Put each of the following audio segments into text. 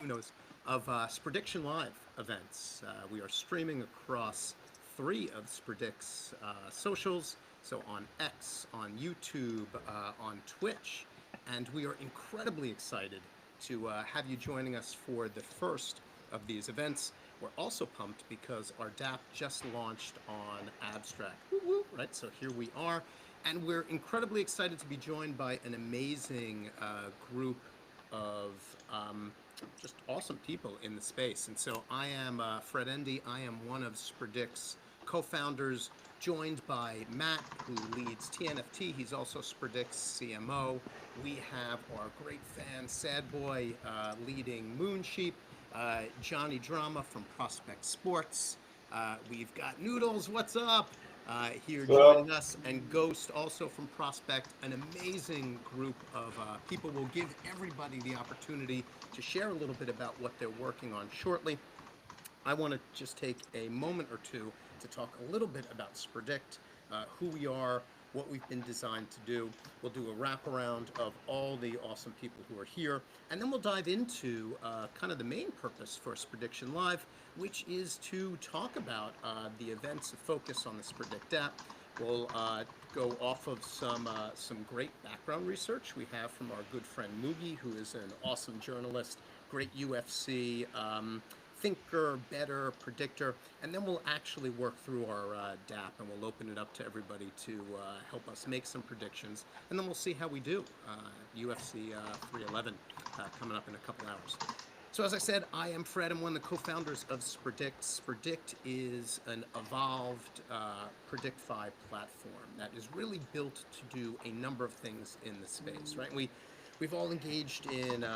those, of Sprediction Live events. We are streaming across three of Spredict's socials, so on X, on YouTube, on Twitch, and we are incredibly excited to have you joining us for the first of these events. We're also pumped because our DApp just launched on Abstract, woo woo, right? So here we are, and we're incredibly excited to be joined by an amazing group of just awesome people in the space. And so I am Fred Endy. I am one of Spredict's co-founders, joined by Matt, who leads TNFT. He's also Spredict's CMO. We have our great fan, Sad Boy, leading Moonsheep, Johnny Drama from Prospect Sports. We've got Noodles, what's up? Here joining us, and Ghost also from Prospect, an amazing group of people. We'll give everybody the opportunity to share a little bit about what they're working on shortly. I want to just take a moment or two to talk a little bit about Spredict, who we are, what we've been designed to do. We'll do a wraparound of all the awesome people who are here, and then we'll dive into kind of the main purpose for Sprediction Live, which is to talk about the events of focus on the Spredict app. We'll go off of some great background research we have from our good friend Mugi, who is an awesome journalist, great UFC thinker, better, predictor, and then we'll actually work through our DApp, and we'll open it up to everybody to help us make some predictions, and then we'll see how we do. UFC 311 coming up in a couple hours. So as I said, I am Fred. I'm one of the co-founders of Spredict. Spredict is an evolved PredictFi platform that is really built to do a number of things in the space, right? We've all engaged in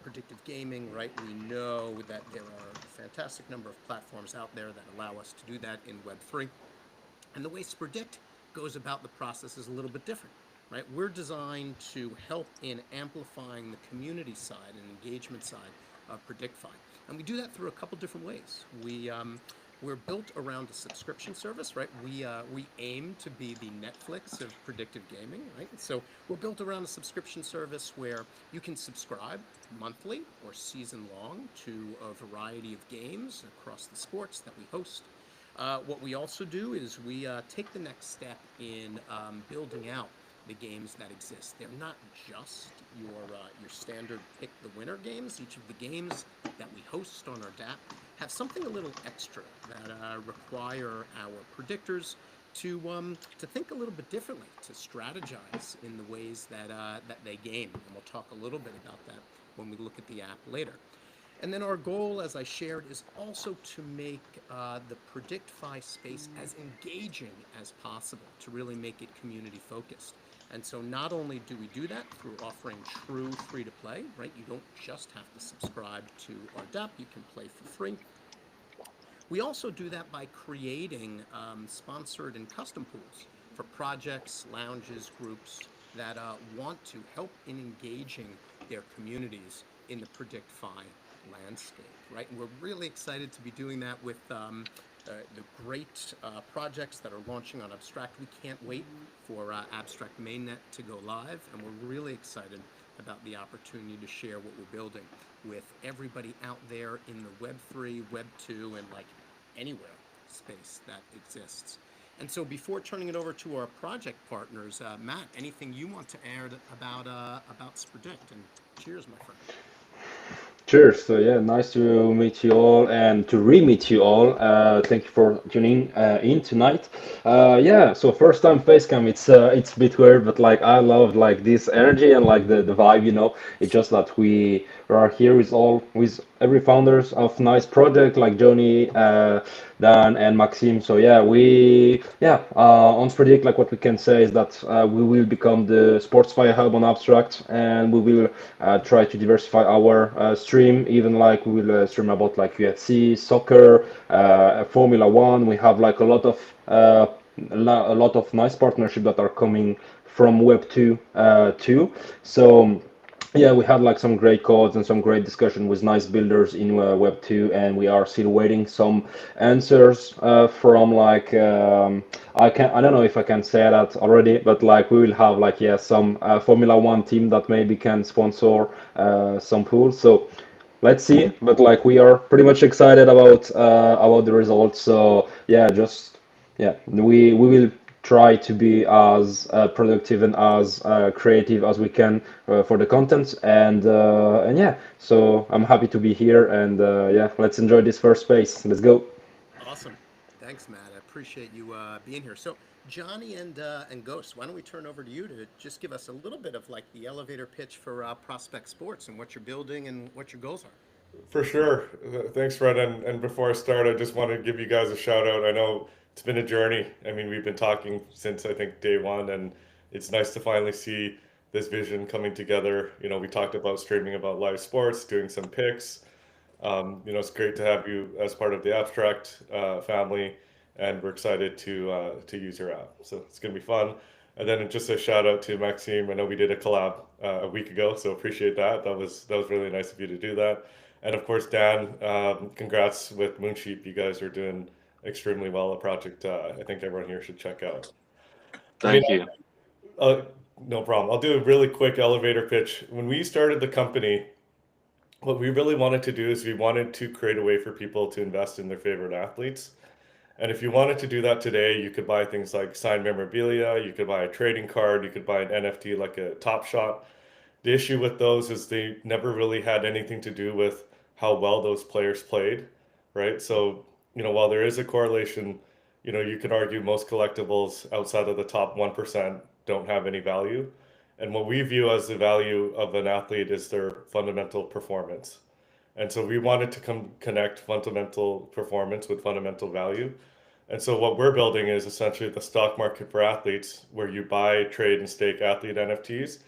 predictive gaming, right? We know that there are a fantastic number of platforms out there that allow us to do that in Web3. And the way Spredict goes about the process is a little bit different, right? We're designed to help in amplifying the community side and engagement side of PredictFi. And we do that through a couple different ways. We're built around a subscription service, right? We aim to be the Netflix of predictive gaming, right? So we're built around a subscription service where you can subscribe monthly or season long to a variety of games across the sports that we host. What we also do is we take the next step in building out the games that exist. They're not just your standard pick the winner games. Each of the games that we host on our DApp have something a little extra that require our predictors to think a little bit differently, to strategize in the ways that they game. And we'll talk a little bit about that when we look at the app later. And then our goal, as I shared, is also to make the PredictFi space as engaging as possible, to really make it community focused. And so not only do we do that through offering true free-to-play, right? You don't just have to subscribe to our DApp, you can play for free. We also do that by creating sponsored and custom pools for projects, lounges, groups that want to help in engaging their communities in the PredictFi landscape, right? And we're really excited to be doing that with the great projects that are launching on Abstract. We can't wait for Abstract Mainnet to go live, and we're really excited about the opportunity to share what we're building with everybody out there in the Web3, Web2, and like anywhere space that exists. And so before turning it over to our project partners, Matt, anything you want to add about Spredict? And cheers, my friend. Cheers. So yeah, nice to meet you all and to re-meet you all. Thank you for tuning in tonight. Yeah, so first time facecam, it's a bit weird, but like I love like this energy and like the vibe, you know. It's just that we are here with every founders of nice project like Johnny, Dan and Maxime. So yeah, on Spredict, like what we can say is that we will become the sports fire hub on Abstract, and we will try to diversify our stream. Even like we will stream about like UFC, soccer, Formula One. We have like a lot of nice partnerships that are coming from Web 2 too. So yeah, we had like some great calls and some great discussion with nice builders in Web 2, and we are still waiting some answers from like I don't know if I can say that already, but like we will have like some Formula One team that maybe can sponsor some pools. So let's see. But like we are pretty much excited about the results. So yeah, just yeah, we will try to be as productive and as creative as we can for the content. And yeah, so I'm happy to be here. And yeah, let's enjoy this first space. Let's go. Awesome. Thanks, Matt. I appreciate you being here. So, Johnny and Ghost, why don't we turn over to you to just give us a little bit of like the elevator pitch for Prospect Sports and what you're building and what your goals are. For sure. Thanks, Fred. And before I start, I just want to give you guys a shout out. I know it's been a journey. I mean, we've been talking since I think day one, and it's nice to finally see this vision coming together. We talked about streaming about live sports, doing some picks. It's great to have you as part of the Abstract family, and we're excited to use your app. So it's gonna be fun. And then just a shout out to Maxime. I know we did a collab a week ago, so appreciate that. That was really nice of you to do that. And of course, Dan, congrats with Moonsheep. You guys are doing extremely well. A project I think everyone here should check out. I mean, Thank you. uh, no problem. I'll do a really quick elevator pitch. When we started the company, what we really wanted to do is we wanted to create a way for people to invest in their favorite athletes. And if you wanted to do that today, you could buy things like signed memorabilia, you could buy a trading card, you could buy an NFT like a Top Shot. The issue with those is they never really had anything to do with how well those players played, right? So, while there is a correlation, you could argue most collectibles outside of the top 1% don't have any value. And what we view as the value of an athlete is their fundamental performance. And so we wanted to connect fundamental performance with fundamental value. And so what we're building is essentially the stock market for athletes, where you buy, trade, and stake athlete NFTs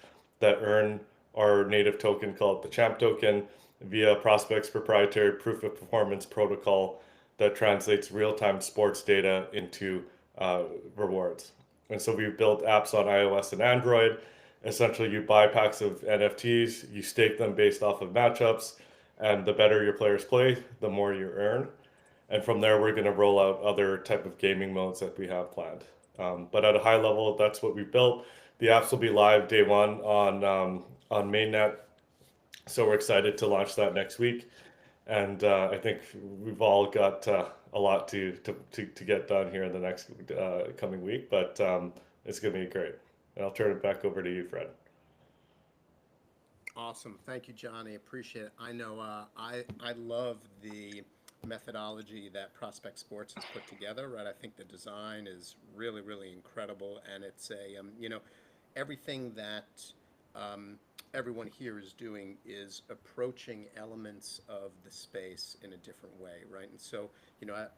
that earn our native token called the Champ token via Prospect's proprietary proof of performance protocol that translates real-time sports data into uh, rewards. And so we've built apps on iOS and Android. Essentially, you buy packs of NFTs, you stake them based off of matchups, and the better your players play, the more you earn. And from there, we're going to roll out other type of gaming modes that we have planned. But at a high level, that's what we built. The apps will be live day one on mainnet, so we're excited to launch that next week. And I think we've all got a lot to get done here in the next coming week, but it's going to be great. And I'll turn it back over to you, Fred. Awesome. Thank you, Johnny. Appreciate it. I know I love the methodology that Prospect Sports has put together, right? I think the design is really, really incredible. And it's everything that um, everyone here is doing is approaching elements of the space in a different way, right? And so,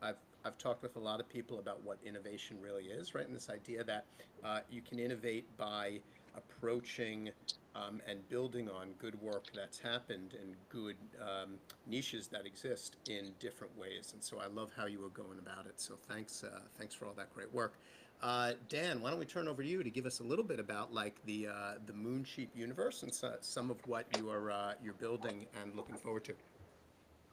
I've talked with a lot of people about what innovation really is, right? And this idea that you can innovate by approaching and building on good work that's happened and good niches that exist in different ways. And so I love how you were going about it. So thanks for all that great work. Dan, why don't we turn over to you to give us a little bit about like the Moonsheep universe and some of what you're building and looking forward to.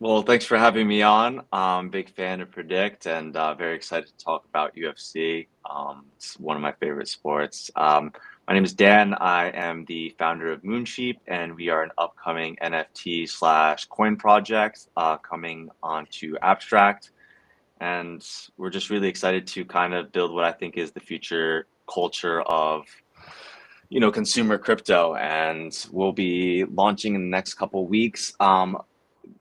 Well, thanks for having me on. Big fan of Predict and very excited to talk about UFC. It's one of my favorite sports. My name is Dan. I am the founder of Moonsheep, and we are an upcoming NFT slash coin project coming onto Abstract. And we're just really excited to kind of build what I think is the future culture of consumer crypto, and we'll be launching in the next couple weeks.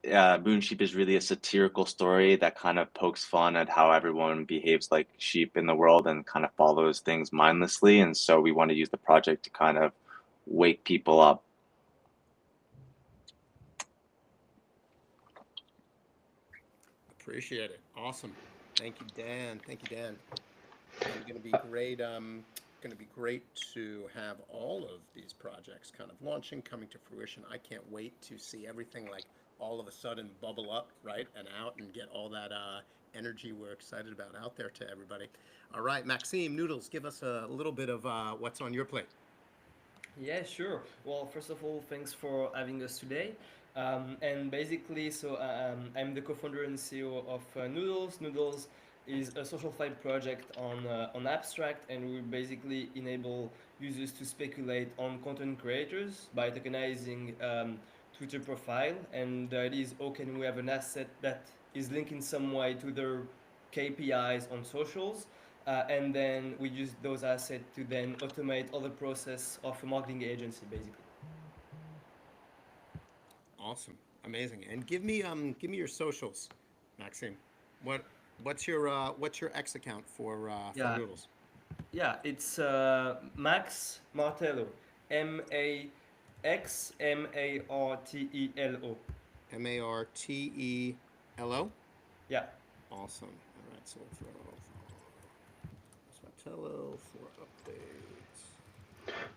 Moonsheep is really a satirical story that kind of pokes fun at how everyone behaves like sheep in the world and kind of follows things mindlessly. And so we want to use the project to kind of wake people up. Appreciate it. Awesome. Thank you, Dan. Thank you, Dan. And going to be great. Going to be great to have all of these projects kind of launching, coming to fruition. I can't wait to see everything like all of a sudden bubble up, right, and out, and get all that energy we're excited about out there to everybody. All right, Maxime, Noodles, give us a little bit of what's on your plate. Yeah, sure. Well, first of all, thanks for having us today. And basically, I'm the co-founder and CEO of Noodles. Noodles is a social side project on Abstract, and we basically enable users to speculate on content creators by tokenizing Twitter profile, and it is how can we have an asset that is linked in some way to their KPIs on socials, and then we use those assets to then automate all the process of a marketing agency, basically. Awesome, amazing. And give me your socials, Maxime. What what's your X account for Yeah, Noodles? yeah, it's Max Martello, Maxmartelo. Martelo. Yeah. Awesome. All right, so we'll throw Martello for updates.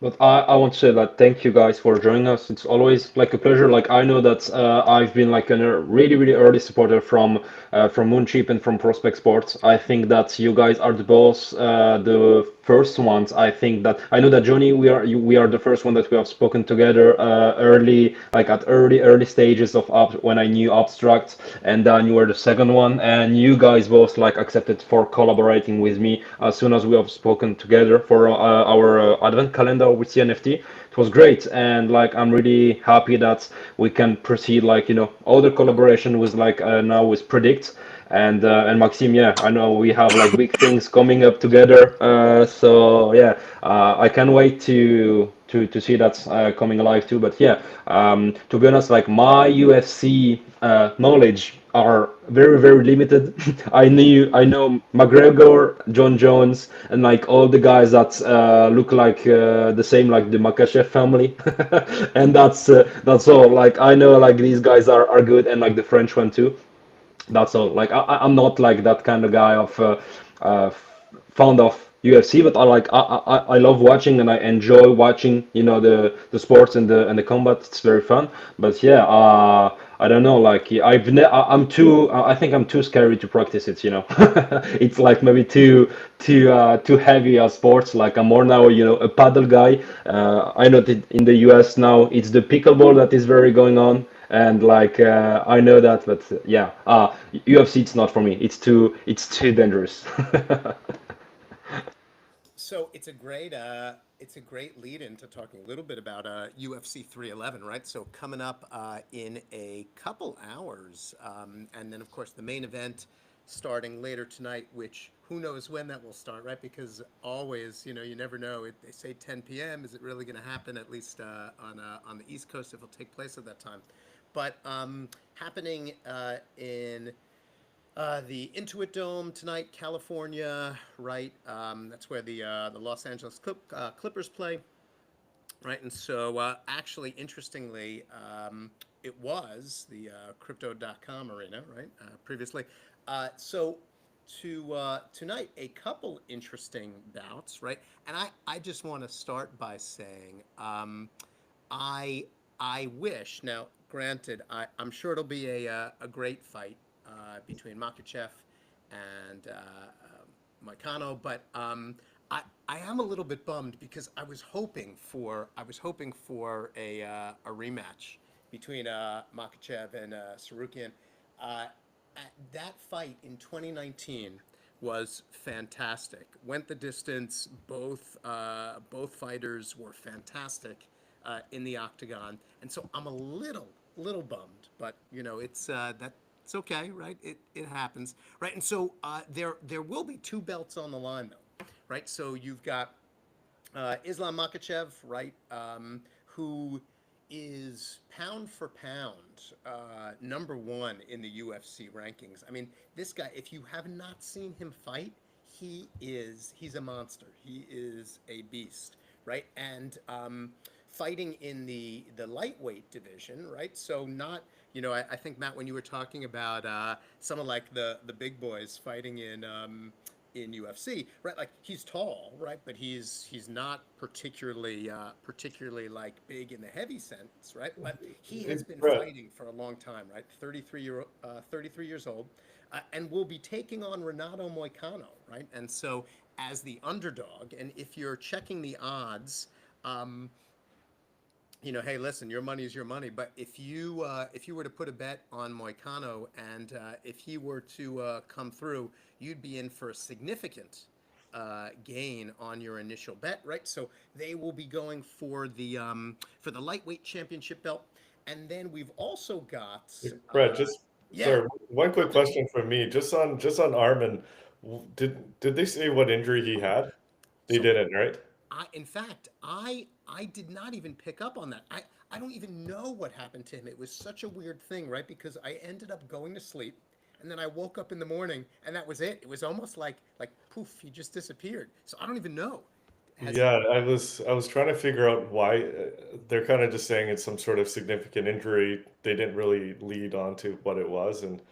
But I want to say that thank you guys for joining us. It's always like a pleasure. Like I know that I've been like a really early supporter from Moonsheep and from Prospect Sports. I think that you guys are the both the first ones. I think that I know that Johnny, we are the first one that we have spoken together early, like at early stages of when I knew Abstract, and then you were the second one, and you guys both like accepted for collaborating with me as soon as we have spoken together for our advent calendar with CNFT. It was great, and like I'm really happy that we can proceed like other collaboration with like now with Predict and Maxime. Yeah, I know we have like big things coming up together. So yeah, I can't wait to see that coming alive too. But yeah, to be honest, like my UFC knowledge are very limited. I know McGregor, John Jones, and like all the guys that look like the same like the Makachev family, and that's all. Like I know like these guys are good, and like the French one too. That's all. Like I'm not like that kind of guy of uh, fond of UFC, but I love watching and I enjoy watching the sports and the combat. It's very fun. But yeah, I don't know. Like I'm too. I think I'm too scary to practice it. It's like maybe too heavy as sports. Like I'm more now a paddle guy. I know that in the US now it's the pickleball that is very going on. And like I know that, but yeah, UFC it's not for me. It's too dangerous. So it's a great lead into talking a little bit about UFC 311, right? So coming up in a couple hours, and then of course the main event starting later tonight, which who knows when that will start, right? Because always, you never know. They say 10 p.m. Is it really going to happen? At least on the East Coast, if it'll take place at that time. But happening in the Intuit Dome tonight, California, right? That's where the Los Angeles Clippers play, right? And so, actually, interestingly, it was the Crypto.com arena, right? Previously, so tonight, a couple interesting bouts, right? And I just want to start by saying, I I wish. Now, granted, I'm sure it'll be a great fight between Makachev and Moicano, but I am a little bit bummed because I was hoping for a rematch between Makachev and Sarukian. Uh, that fight in 2019 was fantastic. Went the distance. Both fighters were fantastic in the octagon, and so I'm a little bummed, but it's okay, right? It happens, right? And so there will be two belts on the line though, right? So you've got Islam Makhachev, right, who is pound for pound number one in the UFC rankings. I mean, this guy, if you have not seen him fight, he's a monster. He is a beast, right? And fighting in the lightweight division, right? So not, I think Matt, when you were talking about some of like the big boys fighting in UFC, right? Like he's tall, right? But he's not particularly like big in the heavy sense, right? But he has been Right. fighting for a long time, right? 33 years old, and will be taking on Renato Moicano, right? And so as the underdog, and if you're checking the odds, um, hey, listen, your money is your money. But if you were to put a bet on Moicano, and if he were to come through, you'd be in for a significant gain on your initial bet, right? So they will be going for the lightweight championship belt. And then we've also got Brett, just yeah. sorry, one quick question from me, just on Armin. Did they say what injury he had? They So didn't, right? in fact, I did not even pick up on that. I don't even know what happened to him. It was such a weird thing, right? Because I ended up going to sleep, and then I woke up in the morning, and that was it. It was almost like poof, he just disappeared. So I don't even know. Has Yeah, I was trying to figure out why they're kind of just saying it's some sort of significant injury. They didn't really lead on to what it was, and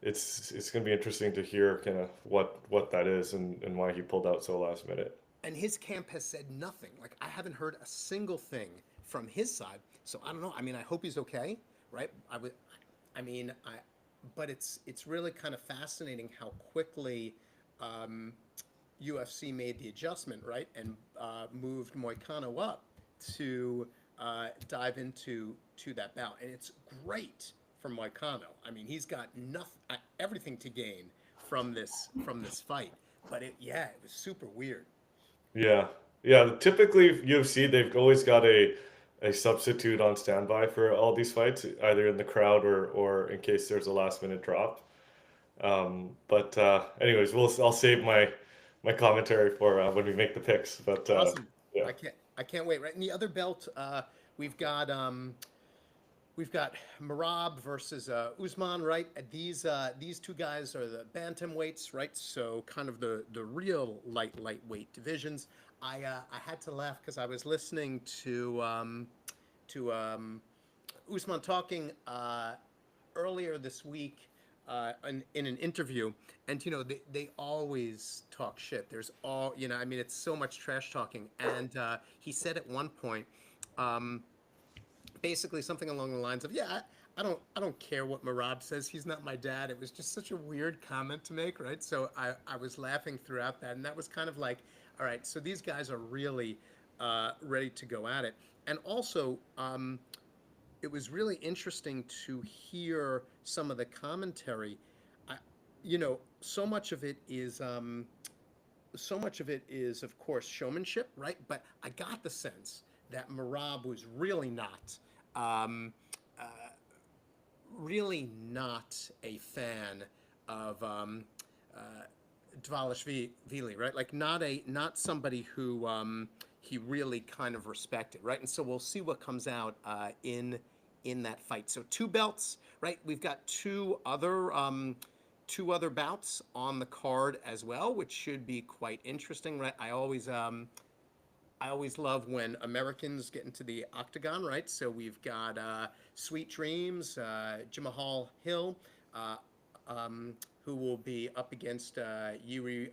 it's going to be interesting to hear kind of what that is and why he pulled out so last minute. and his camp has said nothing. Like I haven't heard a single thing from his side. So I don't know. I mean, I hope he's okay, right? I mean, but it's really kind of fascinating how quickly um, UFC made the adjustment, right, and moved Moicano up to dive into that bout, and it's great for Moicano. I mean, he's got nothing, everything to gain from this fight. But yeah, it was super weird. Yeah, yeah. Typically, UFC they've always got a substitute on standby for all these fights, either in the crowd or in case there's a last minute drop. But anyways, I'll save my commentary for when we make the picks. But Awesome. yeah. I can't wait. Right in the other belt, we've got um, we've got Marab versus Usman, right? These two guys are the bantamweights, right? So kind of the real lightweight divisions. I had to laugh because I was listening to Usman talking earlier this week in an interview, and they always talk shit. There's I mean, it's so much trash talking, and he said at one point. Um, Basically something along the lines of, "Yeah, I don't care what Marab says. He's not my dad." It was just such a weird comment to make, right? So I was laughing throughout that, and that was kind of like, all right, so these guys are really ready to go at it. And also, it was really interesting to hear some of the commentary. I, so much of it is, of course, showmanship, right? But I got the sense that Marab was um, uh, really not a fan of uh, Dvalishvili, right? Like not somebody who he really kind of respected, right? And so we'll see what comes out in that fight. So two belts, right? We've got two other bouts on the card as well, which should be quite interesting, right? I always love when Americans get into the octagon, right? So we've got Sweet Dreams, Jamahal Hill, uh, who will be up against Yuri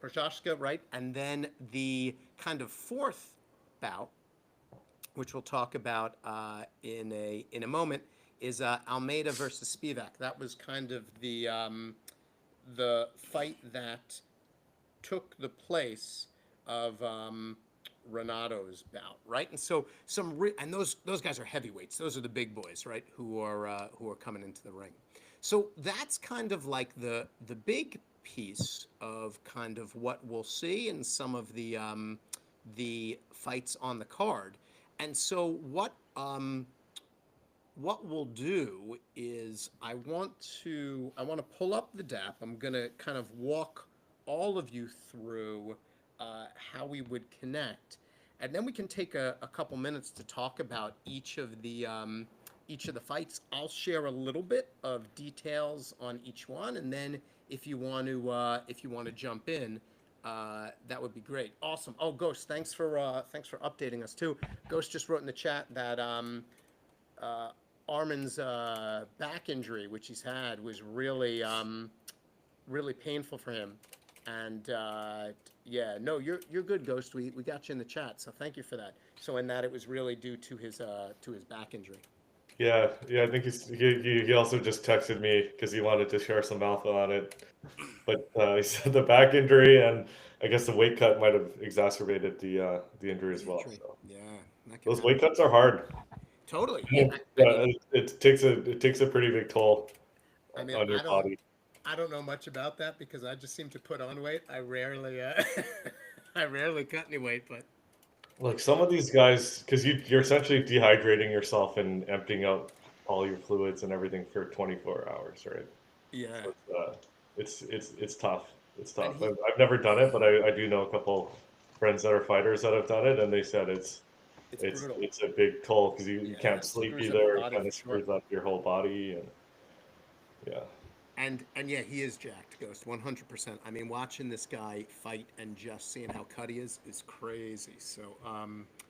Prochazka, right? And then the kind of fourth bout, which we'll talk about in a moment, is Almeida versus Spivak. That was kind of the fight that took the place of Renato's bout, right? And so and those guys are heavyweights. Those are the big boys, right? Who are coming into the ring. So that's kind of like the big piece of kind of what we'll see in some of the fights on the card. And so what we'll do is I want to pull up the DAP. I'm gonna kind of walk all of you through how we would connect, and then we can take a couple minutes to talk about each of the fights. I'll share a little bit of details on each one, and then if you want to jump in, that would be great. Awesome. Oh, Ghost, thanks for updating us too. Ghost just wrote in the chat that uh, Armin's back injury, which he's had, was really painful for him. And yeah, no, you're good, Ghost. We got you in the chat, so thank you for that. So in that, it was really due to his back injury. Yeah, yeah, I think he also just texted me because he wanted to share some alpha on it. But he said the back injury and I guess the weight cut might have exacerbated the injury as The well. injury. So Yeah, that can those happen. weight cuts are hard. Totally. Yeah. Yeah, I mean, it takes a pretty big toll I mean, on your I don't body. I don't know much about that because I just seem to put on weight. I rarely I rarely cut any weight, but like some of these guys, because you're essentially dehydrating yourself and emptying out all your fluids and everything for 24 hours, right? Yeah. So it's tough. It's And tough. I've never done it, but I do know a couple friends that are fighters that have done it, and they said it's brutal. it's a big toll because you Yeah, can't it sleep screws up the either. It body kind for of sure. screws up your whole body, and yeah. And yeah, he is jacked, Ghost, 100%. I mean, watching this guy fight and just seeing how cut he is crazy. So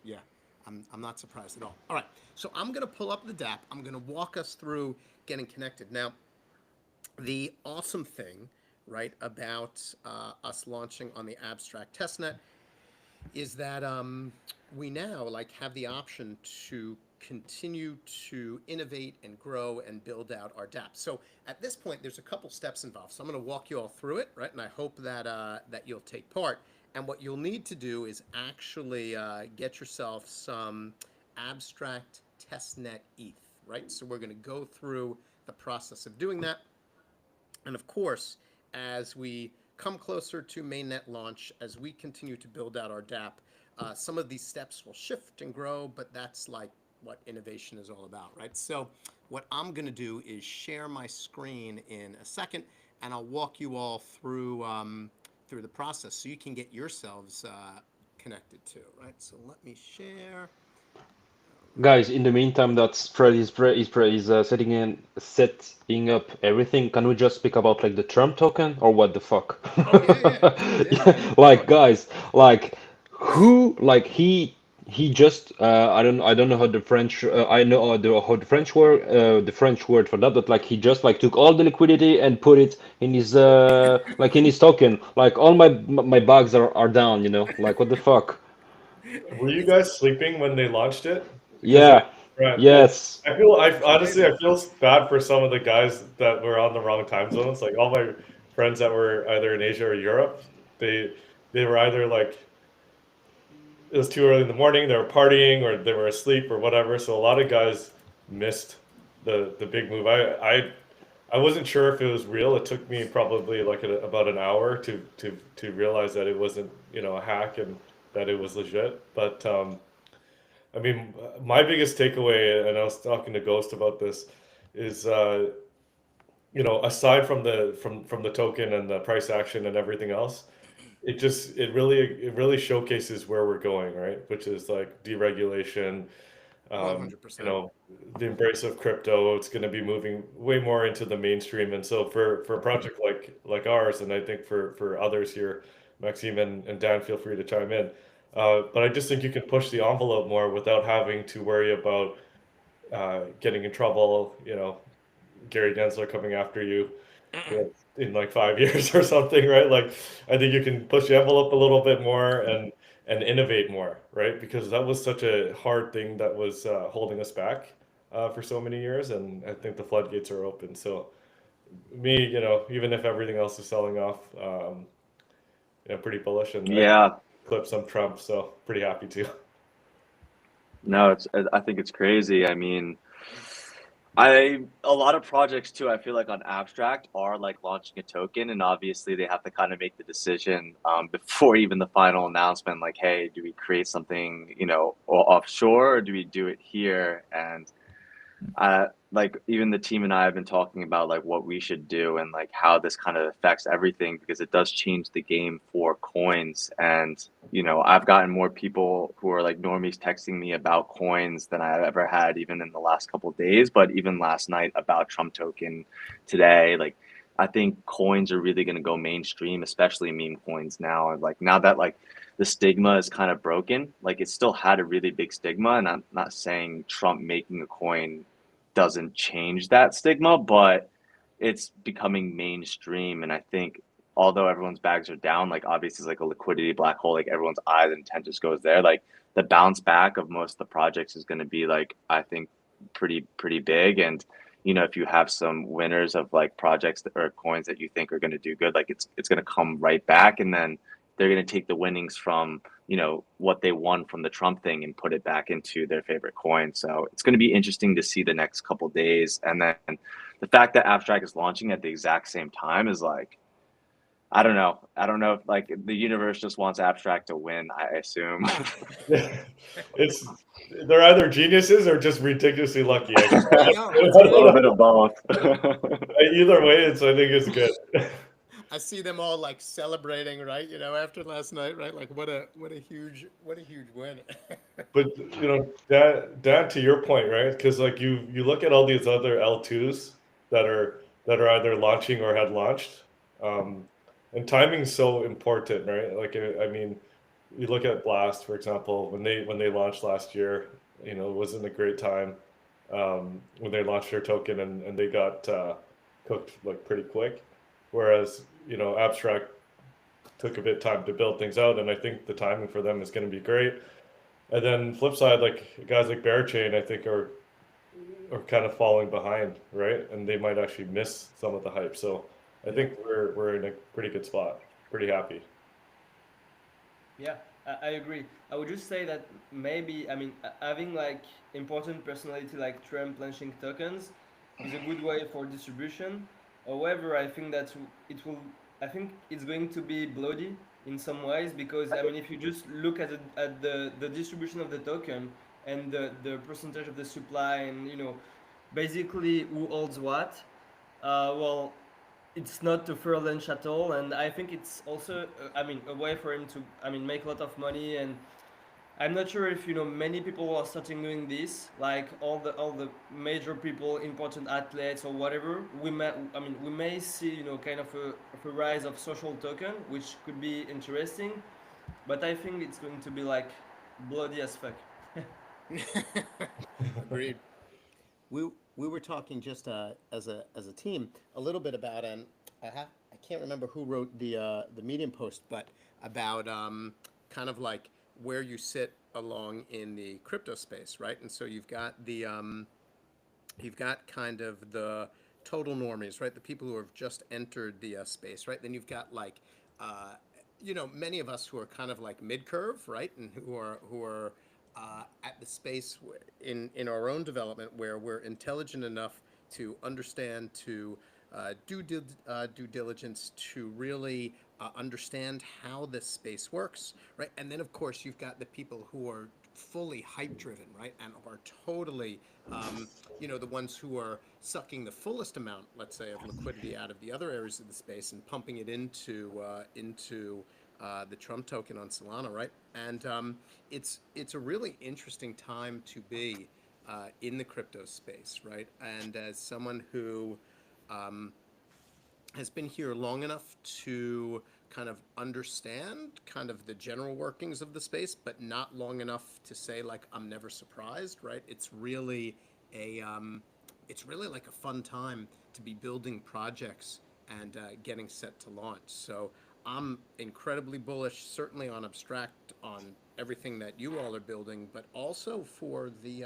yeah, I'm not surprised at all. All right, so I'm gonna pull up the DApp. I'm gonna walk us through getting connected. Now, the awesome thing, right, about us launching on the abstract testnet is that we now like have the option to continue to innovate and grow and build out our DApp. So at this point, there's a couple steps involved. So I'm going to walk you all through it, right? And I hope that that you'll take part. And what you'll need to do is actually get yourself some abstract testnet ETH, right? So we're going to go through the process of doing that. And of course, as we come closer to mainnet launch, as we continue to build out our DApp, some of these steps will shift and grow, but that's like what innovation is all about, right? So what I'm going to do is share my screen in a second, and I'll walk you all through through the process so you can get yourselves connected too, right? So let me share. Guys, in the meantime, that is setting up everything. Can we just speak about like the Trump token or what the fuck? Oh yeah, yeah, cool, yeah, yeah, Like sure. guys, like who like he just I don't know how the French I know how the French word for that, but like he just like took all the liquidity and put it in his like in his token. Like all my bugs are down, you know? Like what the fuck? Were you It's guys sleeping when they launched it? Because Yeah. right, Yes. I it's honestly crazy. I feel bad for some of the guys that were on the wrong time zones. Like all my friends that were either in Asia or Europe, they they were either like it was too early in the morning, they were partying or they were asleep or whatever. So a lot of guys missed the big move. I wasn't sure if it was real. It took me probably like about an hour to realize that it wasn't, a hack and that it was legit. But I mean, my biggest takeaway, and I was talking to Ghost about this, is aside from the token and the price action and everything else, it really showcases where we're going, right? Which is like deregulation, you 100%. know, the embrace of crypto. It's going to be moving way more into the mainstream, and so for a project like ours, and I think for others here, Maxime and Dan, feel free to chime in. But I just think you can push the envelope more without having to worry about getting in trouble. Gary Gensler coming after you in like 5 years or something, right? Like, I think you can push the envelope a little bit more and innovate more, right? Because that was such a hard thing that was holding us back for so many years, and I think the floodgates are open. So me, even if everything else is selling off, pretty bullish, and I Yeah, clipped some Trump, so pretty happy too. no, I think it's crazy. I mean, a lot of projects too, I feel like on Abstract are like launching a token, and obviously they have to kind of make the decision before even the final announcement, like, hey, do we create something, offshore or do we do it here? And like even the team and I have been talking about like what we should do and like how this kind of affects everything because it does change the game for coins. And I've gotten more people who are like normies texting me about coins than I've ever had even in the last couple of days, but even last night about Trump token today. Like I think coins are really going to go mainstream, especially meme coins now. And like now that like the stigma is kind of broken, like it still had a really big stigma, and I'm not saying Trump making a coin doesn't change that stigma, but it's becoming mainstream. And I think although everyone's bags are down, like obviously it's like a liquidity black hole, like everyone's eyes and intent just goes there. Like the bounce back of most of the projects is going to be like, I think pretty big. And if you have some winners of like projects or coins that you think are going to do good, like it's going to come right back, and then they're going to take the winnings from what they won from the Trump thing and put it back into their favorite coin. So it's going to be interesting to see the next couple of days. And then the fact that Abstract is launching at the exact same time is like, I don't know. I don't know if like the universe just wants Abstract to win, I assume. It's they're either geniuses or just ridiculously lucky. I guess. No, A it's little great. bit of both. Either way, I think it's good. I see them all like celebrating, right? You know, after last night, right? Like what a huge win. But Dan, to your point, right? Because like you look at all these other L2s that are either launching or had launched, and timing's so important, right? Like I mean, you look at Blast, for example, when they launched last year, it wasn't a great time when they launched their token and they got cooked like pretty quick, whereas Abstract took a bit of time to build things out, and I think the timing for them is going to be great. And then flip side, like guys like Bearchain, I think are kind of falling behind, right? And they might actually miss some of the hype. So I think we're in a pretty good spot. Pretty happy. Yeah, I agree. I would just say that maybe, I mean, having like important personality like Trump launching tokens is a good way for distribution. However, I think that it will, I think it's going to be bloody in some ways because, I mean, if you just look at the distribution of the token and the percentage of the supply and, basically who holds what, well, it's not to fair lunch at all, and I think it's also, I mean, a way for him to, I mean, make a lot of money. And I'm not sure if many people are starting doing this, like all the major people, important athletes or whatever. We may see kind of a rise of social token, which could be interesting, but I think it's going to be like bloody as fuck. Agreed. We were talking just as a team a little bit about, and I can't remember who wrote the Medium post, but about kind of like where you sit along in the crypto space, right? And so you've got kind of the total normies, right? The people who have just entered the space, right? Then you've got like, many of us who are kind of like mid curve, right? And who are at the space in our own development where we're intelligent enough to understand, to due diligence, to really understand how this space works, right? And then, of course, you've got the people who are fully hype driven, right? And are totally, the ones who are sucking the fullest amount, let's say, of liquidity out of the other areas of the space and pumping it into the Trump token on Solana, right? And it's a really interesting time to be in the crypto space, right? And as someone who has been here long enough to kind of understand kind of the general workings of the space, but not long enough to say like I'm never surprised, right? It's really like a fun time to be building projects and getting set to launch. So I'm incredibly bullish, certainly on Abstract, on everything that you all are building, but also for the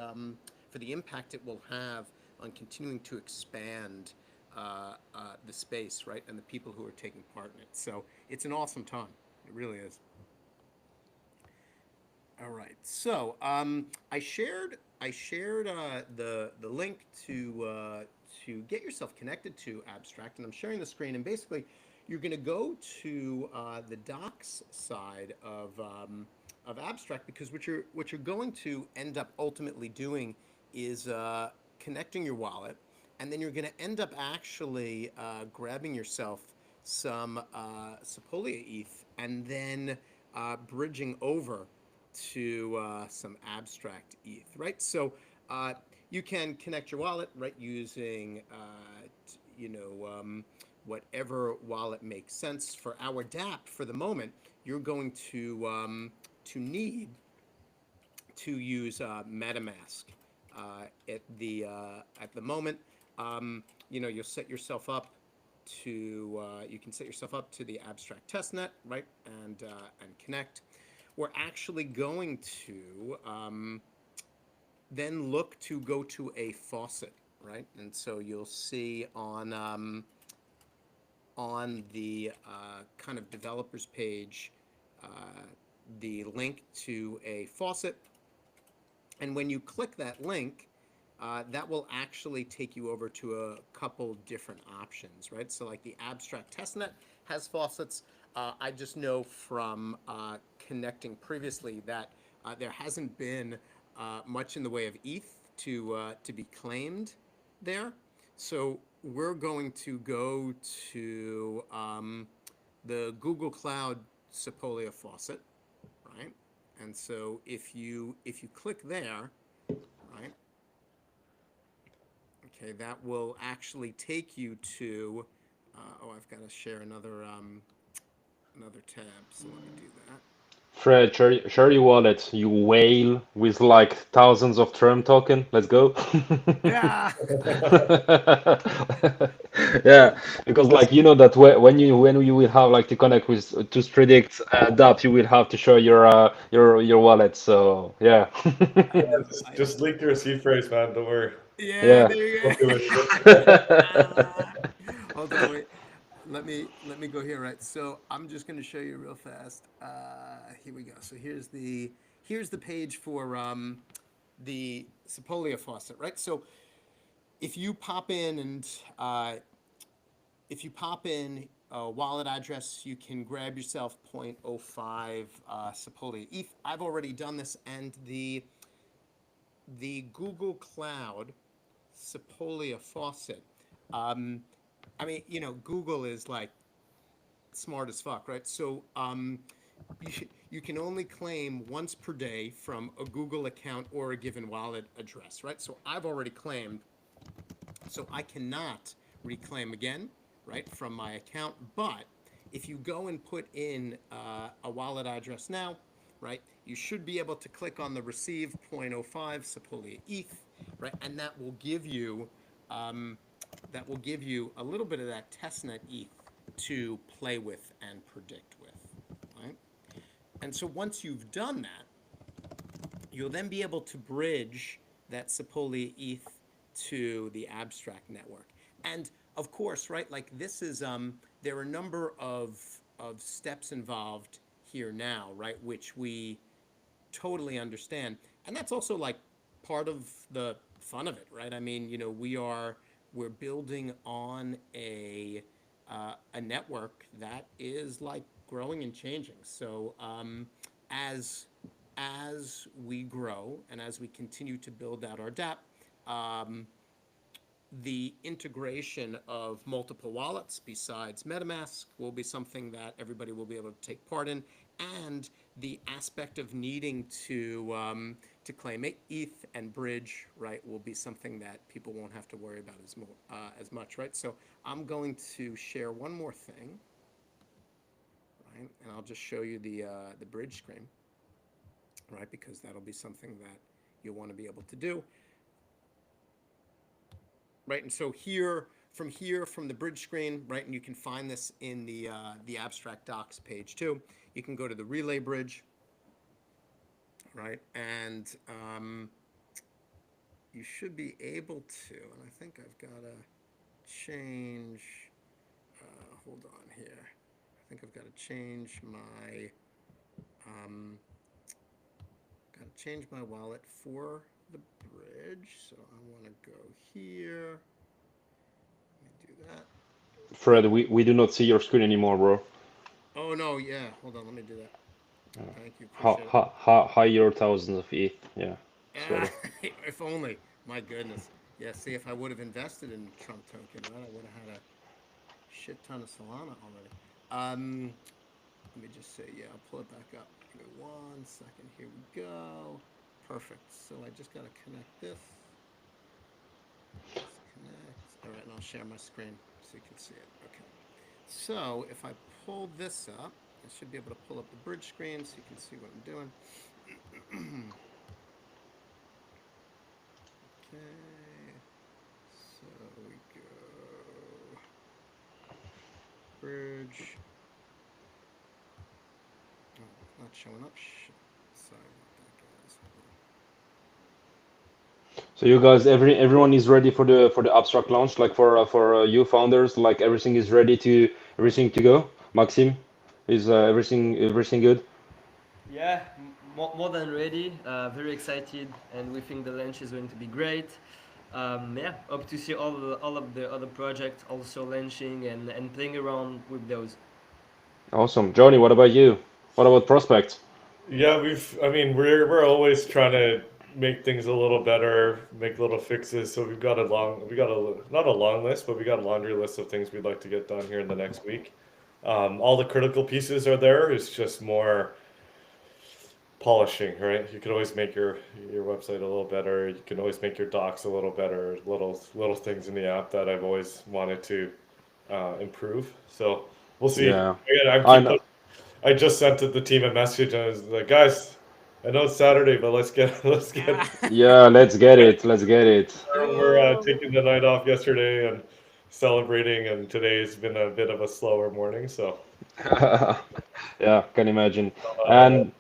impact it will have on continuing to expand the space, right, and the people who are taking part in it. So it's an awesome time. It really is. All right. So I shared the link to get yourself connected to Abstract, and I'm sharing the screen. And basically, you're going to go to the docs side of Abstract, because what you're going to end up ultimately doing is connecting your wallet, and then you're going to end up actually grabbing yourself some Sepolia ETH, and then bridging over to some Abstract ETH, right? So you can connect your wallet, right, using whatever wallet makes sense. For our DApp, for the moment, you're going to need to use MetaMask at the moment. You'll set yourself up to you can set yourself up to the Abstract testnet, right, and connect. We're actually going to then look to go to a faucet, right, and so you'll see on the kind of developers page the link to a faucet, and when you click that link, that will actually take you over to a couple different options, right? So like the Abstract testnet has faucets. I just know from connecting previously that there hasn't been much in the way of ETH to be claimed there. So we're going to go to the Google Cloud Sepolia faucet, right? And so if you click there, right? Okay, that will actually take you to. Oh, I've got to share another tab. So let me do that. Fred, share your wallet, you whale with like thousands of Term token. Let's go. Yeah. Yeah, because like you know that when you will have like to connect with to Spredict dApp, you will have to show your wallet. So yeah. I know. Just leak the receipt phrase, man. Don't worry. Yeah, Yeah. there you Don't do go. it. Hold on, wait. Let me go here, right? So I'm just going to show you real fast. Here we go. So here's the page for the Sepolia faucet, right? So if you pop in and if you pop in a wallet address, you can grab yourself 0.05 Sepolia ETH. I've already done this, and the Google Cloud Sepolia faucet. I mean, Google is like smart as fuck, right? So you can only claim once per day from a Google account or a given wallet address, right? So I've already claimed, so I cannot reclaim again, right, from my account. But if you go and put in a wallet address now, right, you should be able to click on the receive 0.05 Sepolia ETH, right, and that will give you a little bit of that testnet ETH to play with and predict with, right? And so once you've done that, you'll then be able to bridge that Sepolia ETH to the abstract network. And of course, right, like this is there are a number of steps involved here now, right, which we totally understand. And that's also like part of the fun of it, right? I mean, we're building on a network that is like growing and changing. So as we grow and as we continue to build out our dApp, the integration of multiple wallets besides MetaMask will be something that everybody will be able to take part in, and the aspect of needing to claim ETH and bridge, right, will be something that people won't have to worry about as much, right? So I'm going to share one more thing, right, and I'll just show you the bridge screen, right, because that'll be something that you'll want to be able to do. Right, and so from the bridge screen, right, and you can find this in the abstract docs page too. You can go to the relay bridge, right, and you should be able to. And I think I've got to change. Hold on here. I think I've got to change my wallet for the bridge. So I want to go here. Do that. Fred, we do not see your screen anymore, bro. Oh no, yeah. Hold on, let me do that. Thank you, How appreciate it. higher thousands of ETH. Yeah, Ah, sort if only. My goodness. Yeah, see, if I would have invested in Trump token, right, I would have had a shit ton of Solana already. Let me just say, yeah, I'll pull it back up. Give me 1 second. Here we go. Perfect. So I just got to connect this. Disconnect. All right, and I'll share my screen so you can see it. Okay. So if I pull this up, I should be able to pull up the bridge screen so you can see what I'm doing. Okay. So we go bridge. Oh, not showing up. Shit. Sorry about that, guys. So you guys, everyone is ready for the abstract launch, like for you founders, like everything to go. Maxime, is everything good? Yeah, more than ready. Very excited, and we think the launch is going to be great. Yeah, hope to see all of the other projects also launching and playing around with those. Awesome. Johnny, what about you? What about prospects? Yeah, I mean, we're always trying to make things a little better, make little fixes. So we got not a long list, but we got a laundry list of things we'd like to get done here in the next week. All the critical pieces are there. It's just more polishing, right? You could always make your website a little better. You can always make your docs a little better. Little things in the app that I've always wanted to improve. So we'll see. Yeah, Again, I know. I just sent the team a message and I was like, guys, I know it's Saturday, but let's get let's get. Yeah, let's get it. Let's get it. We're taking the night off yesterday and celebrating, and today's been a bit of a slower morning. So Yeah, can imagine. uh, And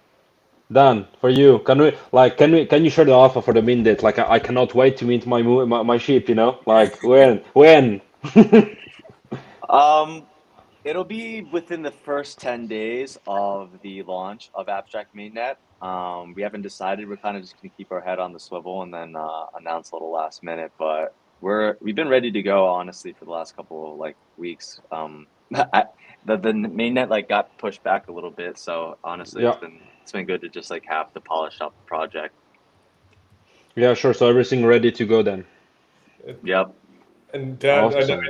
Dan, for you, can you share the offer for the mint? Like I cannot wait to mint my sheep, you know? Like when? Um, it'll be within the first 10 days of the launch of Abstract Mainnet. We haven't decided. We're kind of just gonna keep our head on the swivel and then announce a little last minute. But we've been ready to go honestly for the last couple of like weeks. The mainnet like got pushed back a little bit, so honestly, Yeah, it's been good to just like have the polished up project. yeah, sure. So everything ready to go then. Yep. and Dan, Awesome.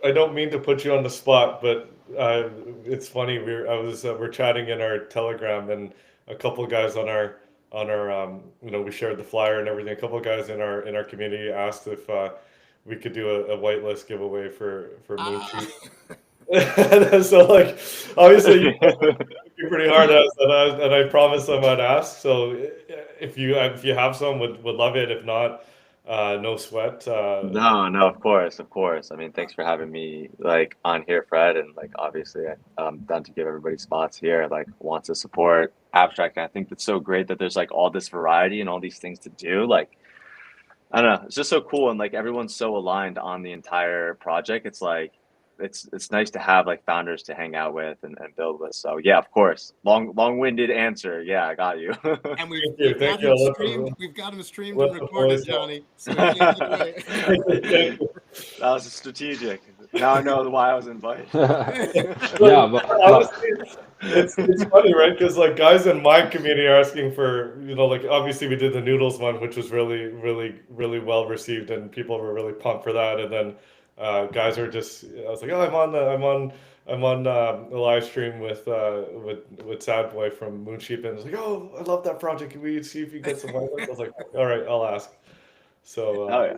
I don't mean to put you on the spot, but it's funny. We're chatting in our Telegram, and a couple guys on our we shared the flyer and everything. A couple guys in our community asked if we could do a whitelist giveaway for Moonsheep. Ah, So like obviously you guys are working pretty hard at it, and I promised them I'd ask. So if you have some, would love it. If not, no sweat. No, no, of course, of course. I mean, thanks for having me like on here, Fred, and like obviously I'm down to give everybody spots here, like wants to support abstract. And I think that's so great that there's like all this variety and all these things to do. Like, I don't know, it's just so cool and like everyone's so aligned on the entire project. It's like it's nice to have like founders to hang out with and build with. So yeah, of course. Long-winded answer. Yeah, I got you. and Thank you. we've got him streamed and Let the recorded, boys know. Johnny. So he gave it away. Thank you. That was strategic. Now I know why I was invited. Yeah, But but honestly, it's funny, right? Because like guys in my community are asking for, like obviously we did the noodles one, which was really well received, and people were really pumped for that. And then guys are just, I was like, oh, I'm on a live stream with Sad Boy from Moonsheep, and it's like, oh, I love that project. Can we see if you get some whitelist? I was like, all right, I'll ask. So Oh yeah.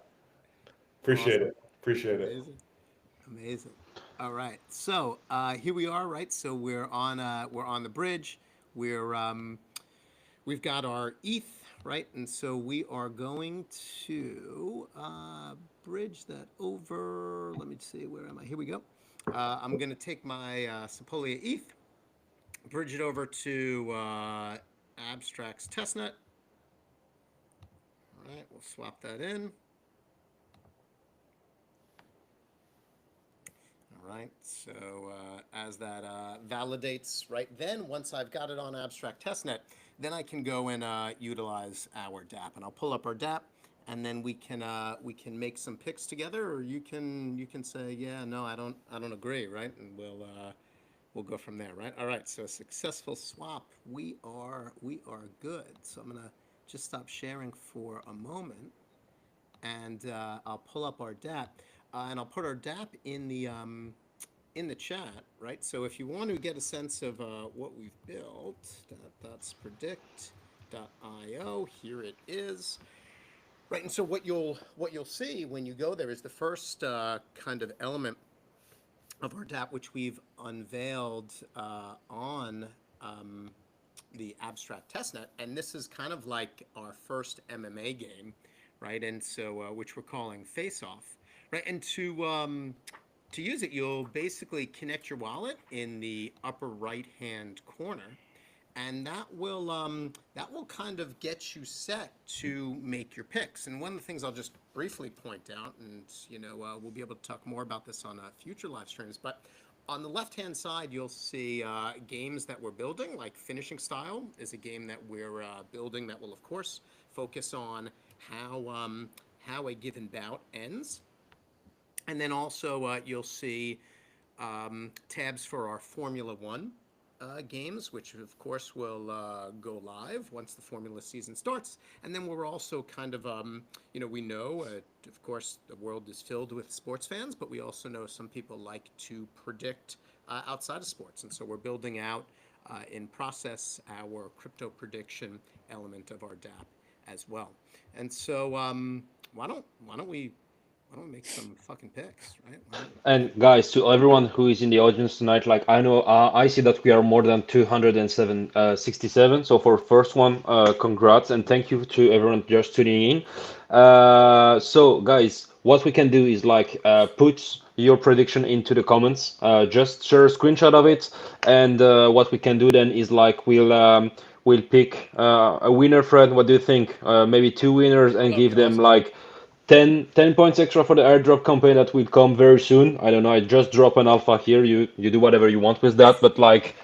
appreciate Awesome. it. Appreciate it. Amazing. Amazing. All right. So here we are, right? So we're on the bridge. We've got our ETH, right? And so we are going to bridge that over. Let me see, where am I? Here we go. I'm going to take my Sepolia ETH, bridge it over to Abstract's testnet. All right, we'll swap that in. All right, so as that validates, right, then once I've got it on Abstract Testnet, then I can go and utilize our DApp, and I'll pull up our DApp, and then we can make some picks together, or you can say, yeah, no, I don't agree, right, and we'll go from there, right? All right, so a successful swap. We are good. So I'm gonna just stop sharing for a moment, and I'll pull up our DApp, and I'll put our DApp in the chat, right? So if you want to get a sense of what we've built, Spredict.io, here it is, right? And so what you'll see when you go there is the first kind of element of our DApp, which we've unveiled on the Abstract Testnet, and this is kind of like our first MMA game, right? And so which we're calling Face Off, right? And to use it, you'll basically connect your wallet in the upper right-hand corner, and that will kind of get you set to make your picks. And one of the things I'll just briefly point out, and we'll be able to talk more about this on future live streams, but on the left-hand side, you'll see games that we're building, like Finishing Style is a game that we're building that will, of course, focus on how a given bout ends. And then also you'll see tabs for our Formula One games, which of course will go live once the Formula season starts. And then we're also kind of, we know, of course, the world is filled with sports fans, but we also know some people like to predict outside of sports. And so we're building out in process our crypto prediction element of our DApp as well. And so why don't we make some fucking picks, right? Why don't And guys, to everyone who is in the audience tonight, like I know, I see that we are more than 207, 67. So for first one, congrats and thank you to everyone just tuning in. So guys, what we can do is like put your prediction into the comments. Just share a screenshot of it, and what we can do then is like we'll pick a winner. Fred, what do you think? Maybe two winners and that'd be give them awesome. like 10 points extra for the airdrop campaign that will come very soon. I don't know. I just drop an alpha here. You do whatever you want with that, but like,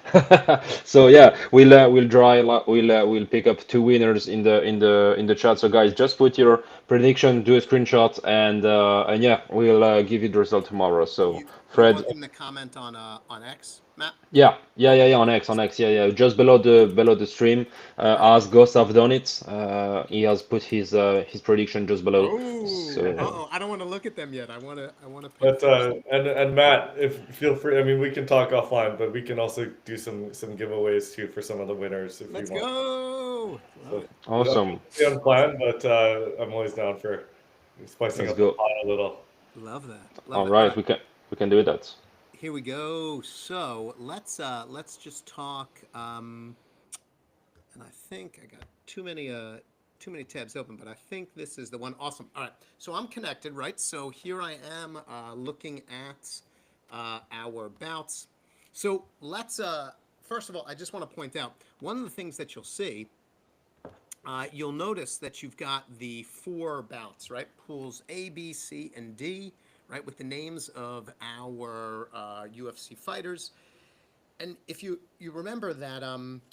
so yeah, we'll pick up two winners in the chat. So guys, just put your prediction, do a screenshot, and yeah, we'll give you the result tomorrow. So You Fred, want them to comment on X, Matt? yeah, on X, yeah, just below the stream, Perfect. as Ghost have done it. He has put his prediction just below. Oh, So. I don't want to look at them yet. I want to pick But first. and Matt, if feel free. I mean, we can talk offline, but we can also do some giveaways too for some of the winners if you Let's want. go. Love So it. we don't Awesome. stay on Awesome. plan, but I'm always down for spicing Let's up the go. pot a little. Love that. Love All that. All right, right. we can do that. Here we go. So let's just talk. And I think I got too many tabs open, but I think this is the one. Awesome. All right. So I'm connected, right? So here I am looking at our bouts. So let's first of all, I just want to point out one of the things that you'll notice that you've got the four bouts, right? Pools A, B, C, and D, right, with the names of our UFC fighters. And if you remember that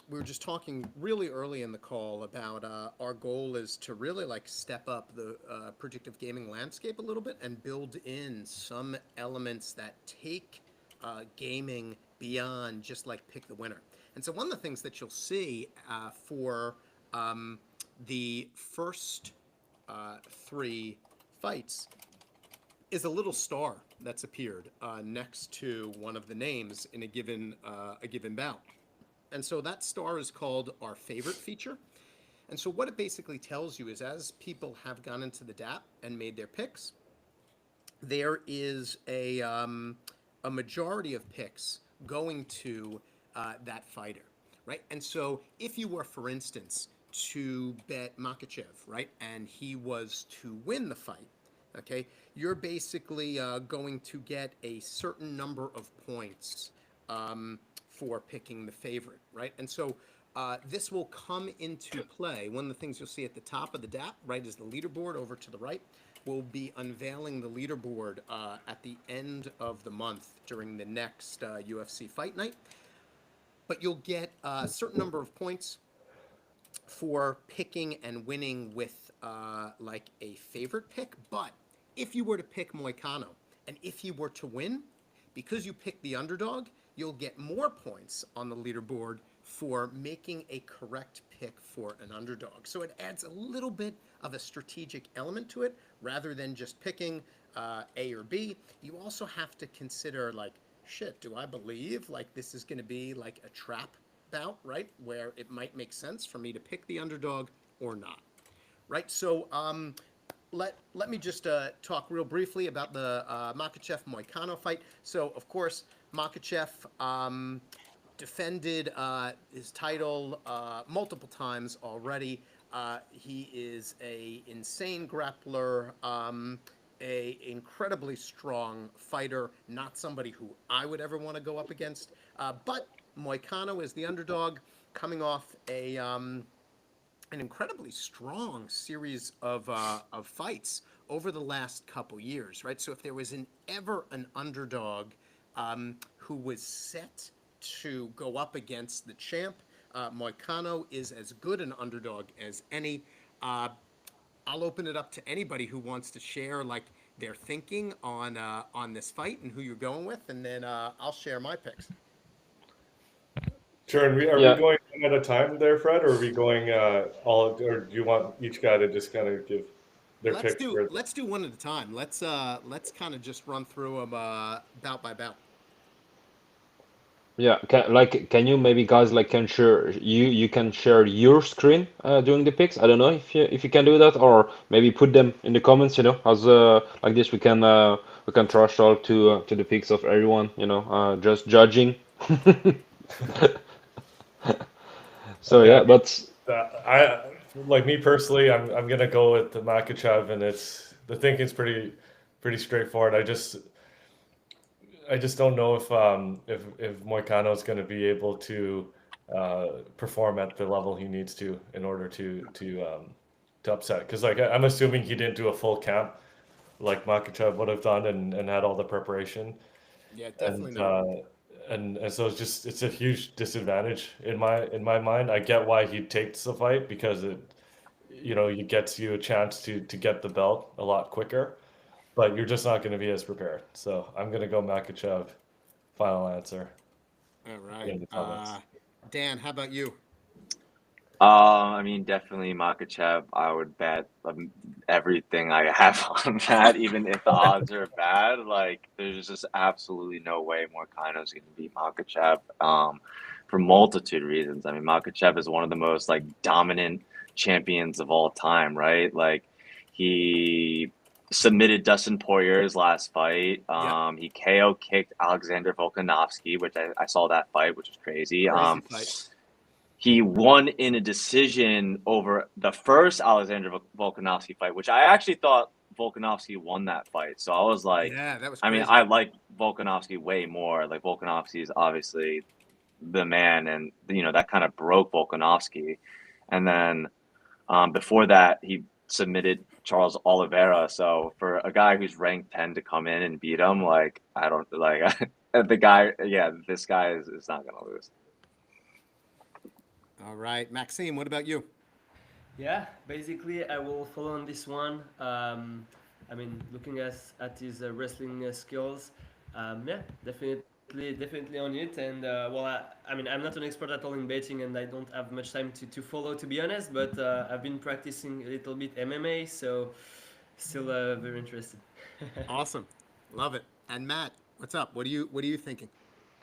we were just talking really early in the call about our goal is to really like step up the predictive gaming landscape a little bit and build in some elements that take gaming beyond just like pick the winner. And so one of the things that you'll see for um, the first three fights is a little star that's appeared next to one of the names in a given bout. And so that star is called our favorite feature. And so what it basically tells you is as people have gone into the DApp and made their picks, there is a majority of picks going to that fighter, right? And so if you were, for instance, to bet Makachev, right, and he was to win the fight, okay, you're basically going to get a certain number of points for picking the favorite, right? And so this will come into play. One of the things you'll see at the top of the DApp, right, is the leaderboard over to the right. We'll be unveiling the leaderboard at the end of the month during the next UFC fight night. But you'll get a certain number of points for picking and winning with like a favorite pick. But if you were to pick Moicano and if he were to win, because you picked the underdog, you'll get more points on the leaderboard for making a correct pick for an underdog. So it adds a little bit of a strategic element to it rather than just picking A or B. You also have to consider like, shit, do I believe like this is going to be like a trap bout, right? Where it might make sense for me to pick the underdog or not, right? So let me just talk real briefly about the Makachev Moicano fight. So of course Makachev defended his title multiple times already. He is a insane grappler, a incredibly strong fighter, not somebody who I would ever want to go up against. But Moicano is the underdog, coming off an incredibly strong series of fights over the last couple years, right? So if there was ever an underdog who was set to go up against the champ, Moicano is as good an underdog as any. I'll open it up to anybody who wants to share like their thinking on this fight and who you're going with, and then I'll share my picks. Sure. And are we Yeah, going one at a time there, Fred, or are we going or do you want each guy to just kind of give their Let's pick do for? let's do one at a time. Let's kind of just run through them bout by bout. yeah. Can you maybe guys like can share you can share your screen during the picks? I don't know if you can do that, or maybe put them in the comments. You know, as like this we can trash talk to the picks of everyone. You know, just judging. So Okay, I yeah, mean, but I like me personally, I'm gonna go with the Makachev, and it's the thinking's pretty straightforward. I just don't know if Moicano is going to be able to perform at the level he needs to in order to upset. Because like I'm assuming he didn't do a full camp like Makachev would have done and had all the preparation Yeah, and definitely not. uh, and so it's a huge disadvantage in my mind. I get why he takes the fight because it gets you a chance to get the belt a lot quicker, but you're just not going to be as prepared. So I'm going to go Makachev. Final answer All right. in the comments. Dan, how about you? I mean, definitely Makachev. I would bet everything I have on that, even if the odds are bad. Like, there's just absolutely no way Morkano's going to beat Makachev. For multitude of reasons. I mean, Makachev is one of the most like dominant champions of all time, right? Like, he submitted Dustin Poirier's last fight. Yep, He KO kicked Alexander Volkanovski, which I saw that fight, which is crazy. crazy fight. He won in a decision over the first Alexander Volkanovski fight, which I actually thought Volkanovski won that fight. So I was like, Yeah, that was I mean, crazy. I like Volkanovski way more. Like Volkanovski is obviously the man, and that kind of broke Volkanovski. And then before that, he submitted Charles Oliveira. So for a guy who's ranked 10 to come in and beat him, like I don't like the guy. Yeah, this guy is not gonna lose. All right, Maxime, what about you? Yeah, basically, I will follow on this one. I mean, looking at his wrestling skills, yeah, definitely on it. And well, I mean, I'm not an expert at all in betting, and I don't have much time to follow, to be honest. But I've been practicing a little bit MMA, so still very interested. Awesome, love it. And Matt, what's up? What are you thinking?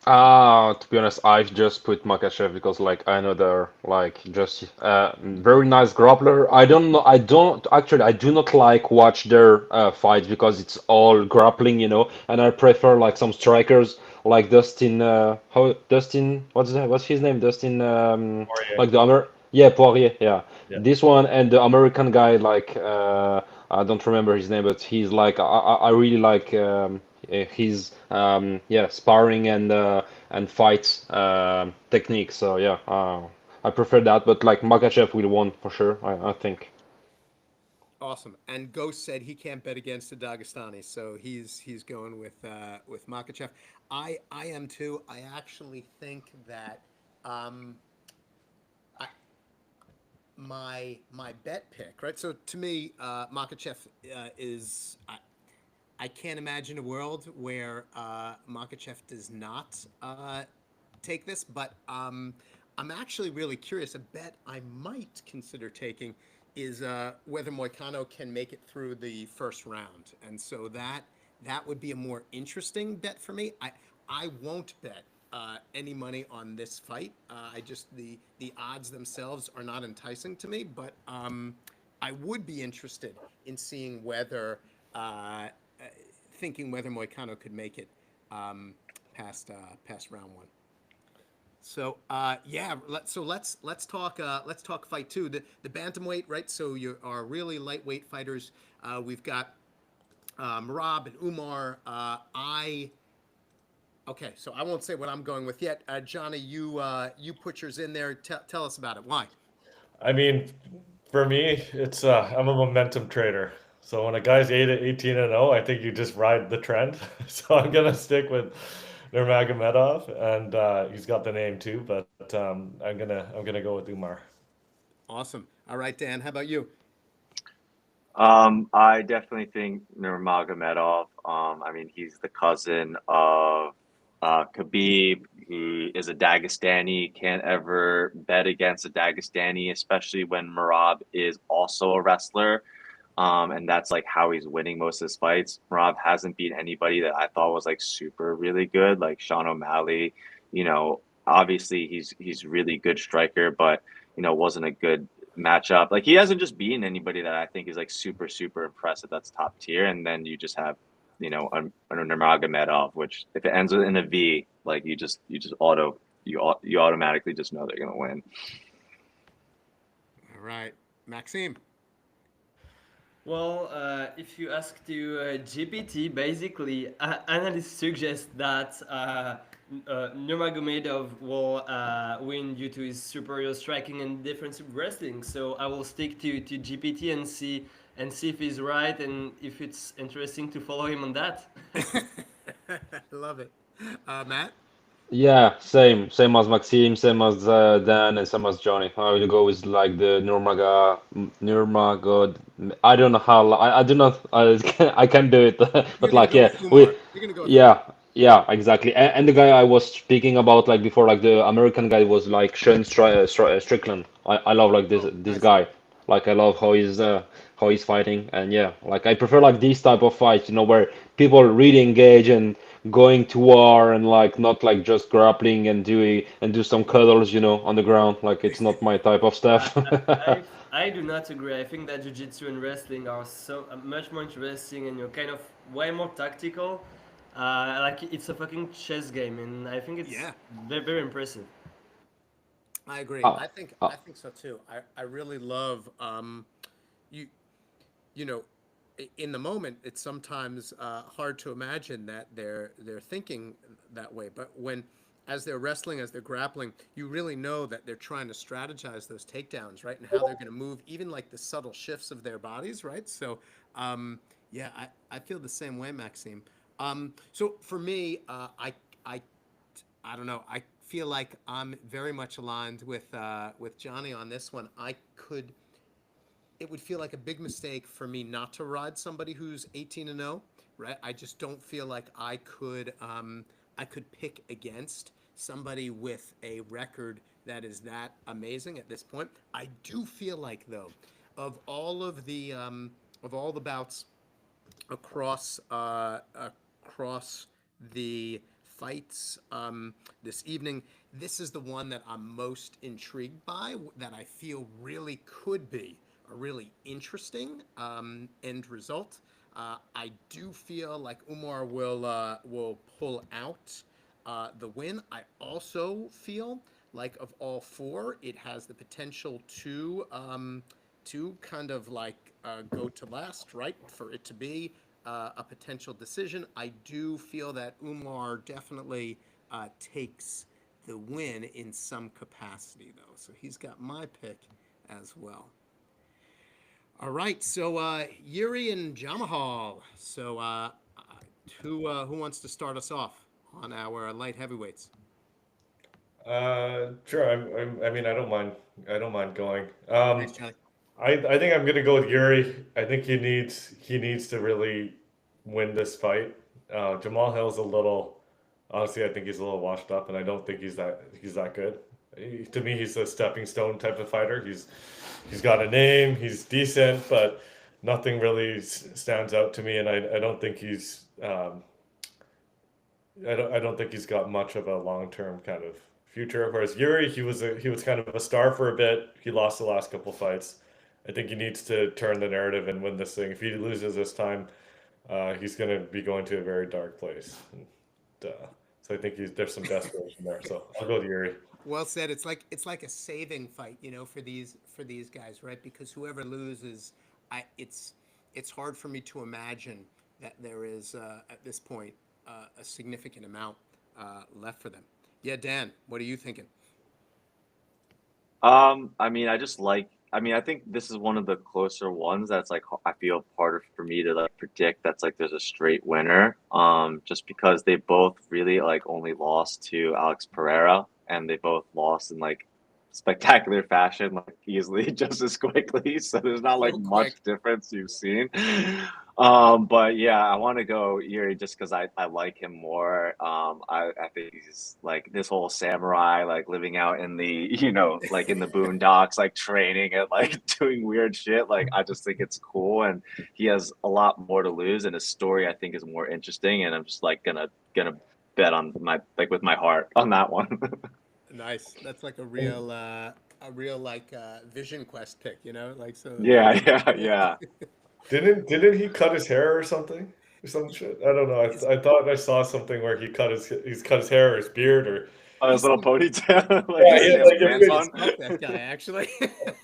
to be honest, I've just put Makachev because like I know they're like just very nice grappler. I don't know. I don't actually. I do not like watch their fights because it's all grappling, you know. And I prefer like some strikers like Dustin. How Dustin? What's that? What's his name? Dustin. Poirier. Like the Yeah, Poirier. Yeah, Yeah. this one and the American guy like I don't remember his name, but he's like I really like his yeah sparring and fight technique. So yeah, I prefer that. But like Makachev will win for sure. I think. Awesome. And Ghost said he can't bet against the Dagestani, so he's going with Makachev. I am too. I actually think that um, I, my bet pick, right? So to me, Makachev is. I can't imagine a world where Makachev does not take this, but I'm actually really curious. A bet I might consider taking is whether Moicano can make it through the first round, and so that would be a more interesting bet for me. I won't bet any money on this fight. I just the odds themselves are not enticing to me, but I would be interested in seeing whether thinking whether Moicano could make it past round one. So yeah, let's talk fight two. The bantamweight, right? So you are really lightweight fighters. We've got Marab and Umar. I Okay, so I won't say what I'm going with yet. Johnny, you put yours in there. Tell us about it. Why? I mean, for me, it's I'm a momentum trader. So when a guy's 18-0, I think you just ride the trend. So I'm gonna stick with Nurmagomedov, and he's got the name too. But I'm gonna go with Umar. Awesome. All right, Dan. How about you? I definitely think Nurmagomedov. I mean, he's the cousin of Khabib, he is a Dagestani, can't ever bet against a Dagestani, especially when Merab is also a wrestler. And that's like how he's winning most of his fights. Merab hasn't beat anybody that I thought was like super really good, like Sean O'Malley. You know, obviously he's really good striker, but you know, wasn't a good matchup. Like he hasn't just beaten anybody that I think is like super impressive. That's top tier, and then you just have you know an Nurmagomedov, which if it ends in a V, like you automatically just know they're gonna win. All right, Maxime. Well, if you ask to GPT, basically, analysts suggest that Nurmagomedov will win due to his superior striking and defensive wrestling. So I will stick to GPT and see if he's right and if it's interesting to follow him on that. Love it. Matt? Yeah, same as Maxime, same as Dan, and same as Johnny. I will go with like the Nurmagod. I don't know how. I do not. I can't do it. You're But gonna like, go yeah, with Umar. You're gonna go with Umar. yeah, yeah, exactly. And the guy I was speaking about like before, like the American guy was like Strickland. I love like Oh, this nice. guy. Like I love how he's fighting, and yeah, like I prefer like these type of fights, where people really engage and going to war and like not like just grappling and do some cuddles, on the ground. Like it's not my type of I, stuff. I, I do not agree. I think that jiu-jitsu and wrestling are so much more interesting and you're kind of way more tactical. Like it's a fucking chess game, and I think it's Yeah, very impressive. I agree. Uh, uh, I think so too. I really love you you know in the moment it's sometimes hard to imagine that they're thinking that way, but when as they're wrestling, as they're grappling, you really know that they're trying to strategize those takedowns, right, and how they're going to move, even like the subtle shifts of their bodies, right? So yeah, I feel the same way, Maxime. So for me, I I don't know. I feel like I'm very much aligned with Johnny on this one. It would feel like a big mistake for me not to ride somebody who's 18-0, right? I just don't feel like I could pick against somebody with a record that is that amazing at this point. I do feel like though, of all of the bouts across the fights this evening. This is the one that I'm most intrigued by, that I feel really could be a really interesting end result. I do feel like Umar will pull out the win. I also feel like of all four, it has the potential to kind of like go to last, right? For it to be a potential decision. I do feel that Umar definitely takes the win in some capacity, though. So he's got my pick as well. All right, so Yuri and Jamahal. So who wants to start us off on our light heavyweights? Sure. I mean, I don't mind going. Thanks, Johnny. I think I'm gonna go with Yuri. I think he needs to really win this fight. Jamal Hill's a little, honestly, I think he's a little washed up, and I don't think he's that good. To me, he's a stepping stone type of fighter. He's got a name. He's decent, but nothing really stands out to me, and I don't think he's I don't think he's got much of a long term kind of future. Whereas Yuri, he was kind of a star for a bit. He lost the last couple fights. I think he needs to turn the narrative and win this thing. If he loses this time, he's going to be going to a very dark place. And, so I think there's some desperation there. So I'll go with Yuri. Well said. It's like a saving fight, for these guys, right? Because whoever loses, it's hard for me to imagine that there is at this point a significant amount left for them. Yeah, Dan, what are you thinking? I mean, I mean, I think this is one of the closer ones that's like I feel harder for me to like predict that's like there's a straight winner. Just because they both really like only lost to Alex Pereira and they both lost in like spectacular fashion, like easily just as quickly. So there's not like So much quick. difference you've seen. But yeah, I want to go Yuri just because I like him more. I think he's like this whole samurai, like living out in the, like in the boondocks, like training and like doing weird shit. Like I just think it's cool, and he has a lot more to lose, and his story I think is more interesting. And I'm just like gonna bet on my like with my heart on that one. Nice. That's like a real like Vision Quest pick, like so Yeah, the yeah, yeah. Didn't he cut his hair or something? Or some shit? I don't know. is I thought I saw something where he's cut his hair or his beard or Oh, his he's little some ponytail, like yeah, his he, he's like Stanley some if Pants you weird on. stuff, that guy actually.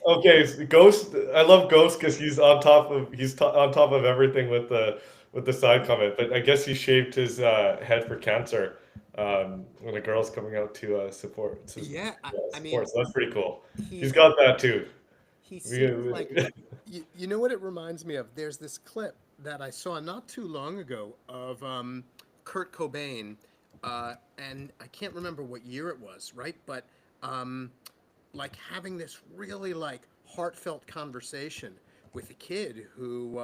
okay, Ghost. I love Ghost because he's on top of everything with the side comment. But I guess he shaved his head for cancer when a girl's coming out to Yeah, I mean, support. So that's pretty cool. He's he got that too. he seems like We- you know what it reminds me of? There's this clip that I saw not too long ago of Kurt Cobain, and I can't remember what year it was, right? But um, like having this really like heartfelt conversation with a kid who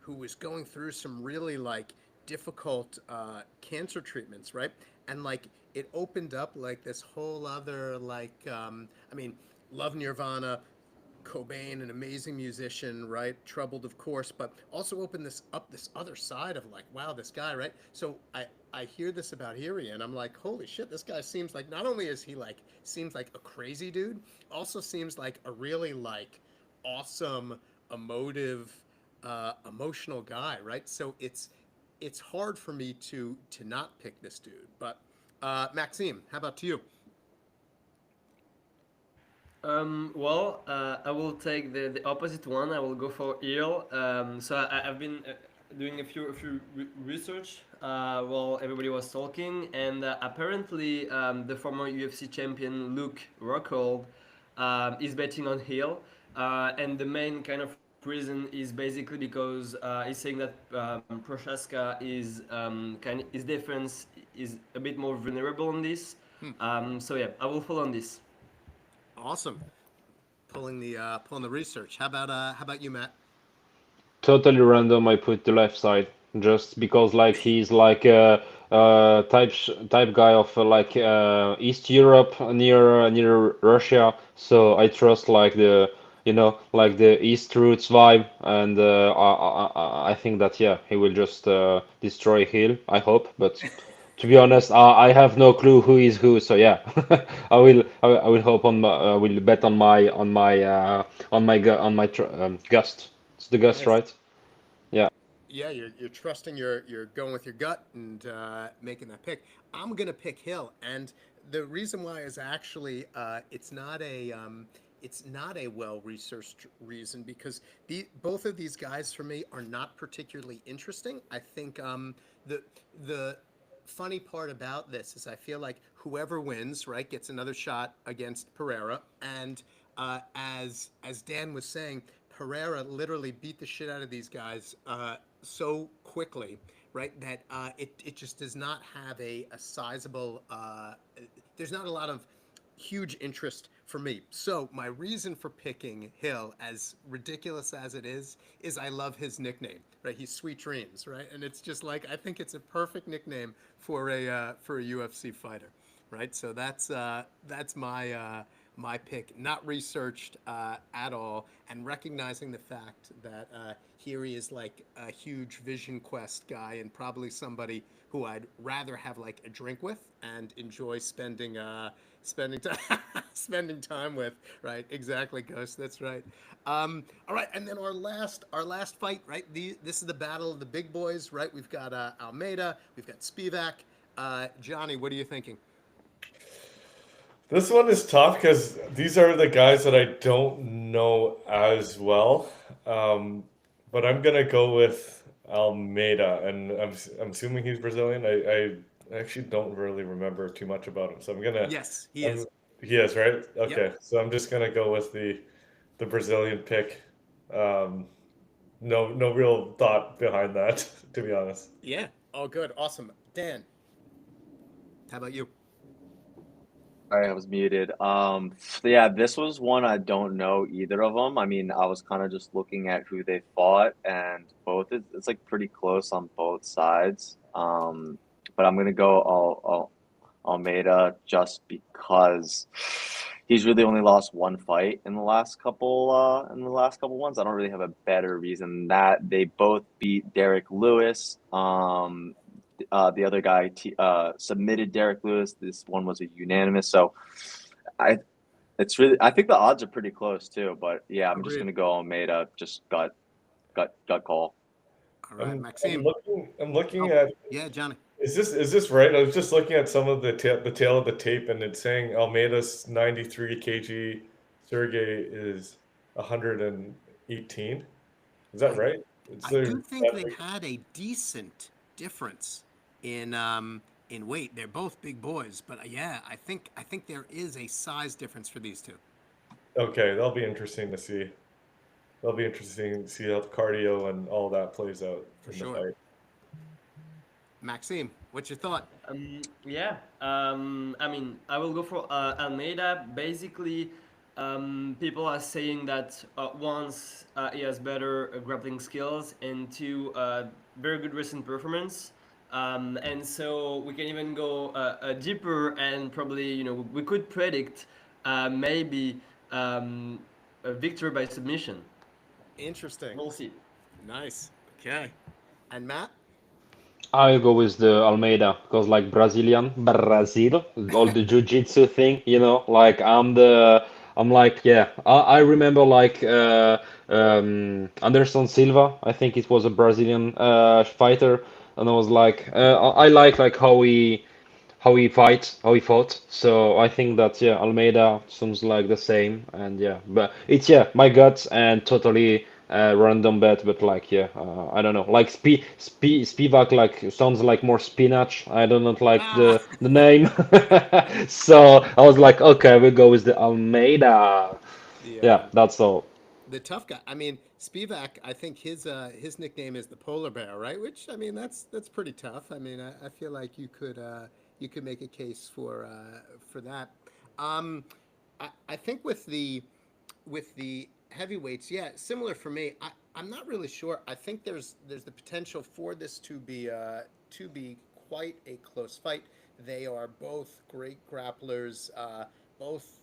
was going through some really like difficult cancer treatments, right? And like it opened up like this whole other like I mean, love Nirvana, Cobain, an amazing musician, right? Troubled, of course, but also opened this other side of like, wow, this guy, right? So I hear this about Hiri, and I'm like, holy shit, this guy seems like not only is he like seems like a crazy dude, also seems like a really like awesome, emotive, emotional guy, right? So it's hard for me to not pick this dude. But Maxime, how about you? I will take the opposite one. I will go for eel. I've been doing a few research while everybody was talking, and apparently the former UFC champion Luke Rockhold is betting on heel, and the main kind of reason is basically because he's saying that Prochaska is his defense is a bit more vulnerable on this. So yeah, I will follow on this. Awesome. Pulling the research. How about you, Matt? Totally random. I put the left side just because like he's like a type guy of like East Europe near Russia. So I trust like the like the East roots vibe, and I think that yeah he will just destroy Hill. I hope, but to be honest, I have no clue who is who. So yeah, I will hope on I will bet on my gust. It's the gust, Nice. right? Yeah. Yeah, you're trusting you're going with your gut and making that pick. I'm gonna pick Hill, and the reason why is actually it's not a well researched reason because the both of these guys for me are not particularly interesting. I think the the funny part about this is I feel like whoever wins, right, gets another shot against Pereira, and as Dan was saying, Pereira literally beat the shit out of these guys so quickly, right, that it just does not have a sizable. There's not a lot of huge interest for me. So my reason for picking Hill, as ridiculous as it is I love his nickname. Right, he's Sweet Dreams, right, and it's just like I think it's a perfect nickname for a UFC fighter, right? So that's my pick, not researched at all, and recognizing the fact that here he is like a huge Vision Quest guy and probably somebody who I'd rather have like a drink with and enjoy spending time spending time with. Right, exactly, Ghost. That's right. All right, and then our last fight. Right, this is the battle of the big boys. Right, we've got Almeida, we've got Spivak. Johnny, what are you thinking? This one is tough because these are the guys that I don't know as well. Um, but I'm gonna go with Almeida, and I'm assuming he's Brazilian. I actually don't really remember too much about him, so Yes, he I'm is. he is right. Yep. Okay, so I'm just gonna go with the Brazilian pick. Um, no real thought behind that, to be honest. Yeah. Oh, good. Awesome. Dan, how about you? I was muted. Yeah, this was one I don't know either of them. I mean, I was kind of just looking at who they fought, and both it's like pretty close on both sides. But I'm gonna go Almeida just because he's really only lost one fight in the last couple ones. I don't really have a better reason than that. They both beat Derek Lewis. The other guy submitted Derek Lewis. This one was a unanimous. So I I think the odds are pretty close too. But yeah, I'm just Agreed. gonna go Almeida. Just gut call. All right, I'm Maxime. looking Oh, at yeah, Johnny. is this right? I was just looking at some of the tail of the tape, and it's saying Almeida's 93 kg, Sergey is 118. Is that I right? It's I do there think that they big? had a decent difference in weight. They're both big boys, but yeah, I think there is a size difference for these two. Okay, that'll be interesting to see. That'll be interesting to see how the cardio and all that plays out For in the sure. fight. Maxime, what's your thought? Yeah. I mean, I will go for Almeida. Basically, people are saying that once he has better grappling skills and two, very good recent performance. And so we can even go deeper and probably, we could predict maybe a victory by submission. Interesting. We'll see. Nice. Okay. And Matt? I'll go with the Almeida because like Brazil, all the jiu-jitsu thing, like I'm like, yeah, I remember like Anderson Silva, I think it was a Brazilian fighter, and I was like, I like how he fought. So I think that yeah, Almeida seems like the same, and yeah, but it's yeah, my guts and totally random bet, but like yeah, I don't know, like Spivak like sounds like more spinach. I don't know like Ah, the name, so I was like, okay, we'll go with the Almeida. the Yeah, that's all. the tough guy. I mean, Spivak. I think his nickname is the polar bear, right? Which I mean, that's pretty tough. I mean, I feel like you could make a case for that. Um, I think with the heavyweights, yeah, similar for me. I'm not really sure. I think there's the potential for this to be quite a close fight. They are both great grapplers, both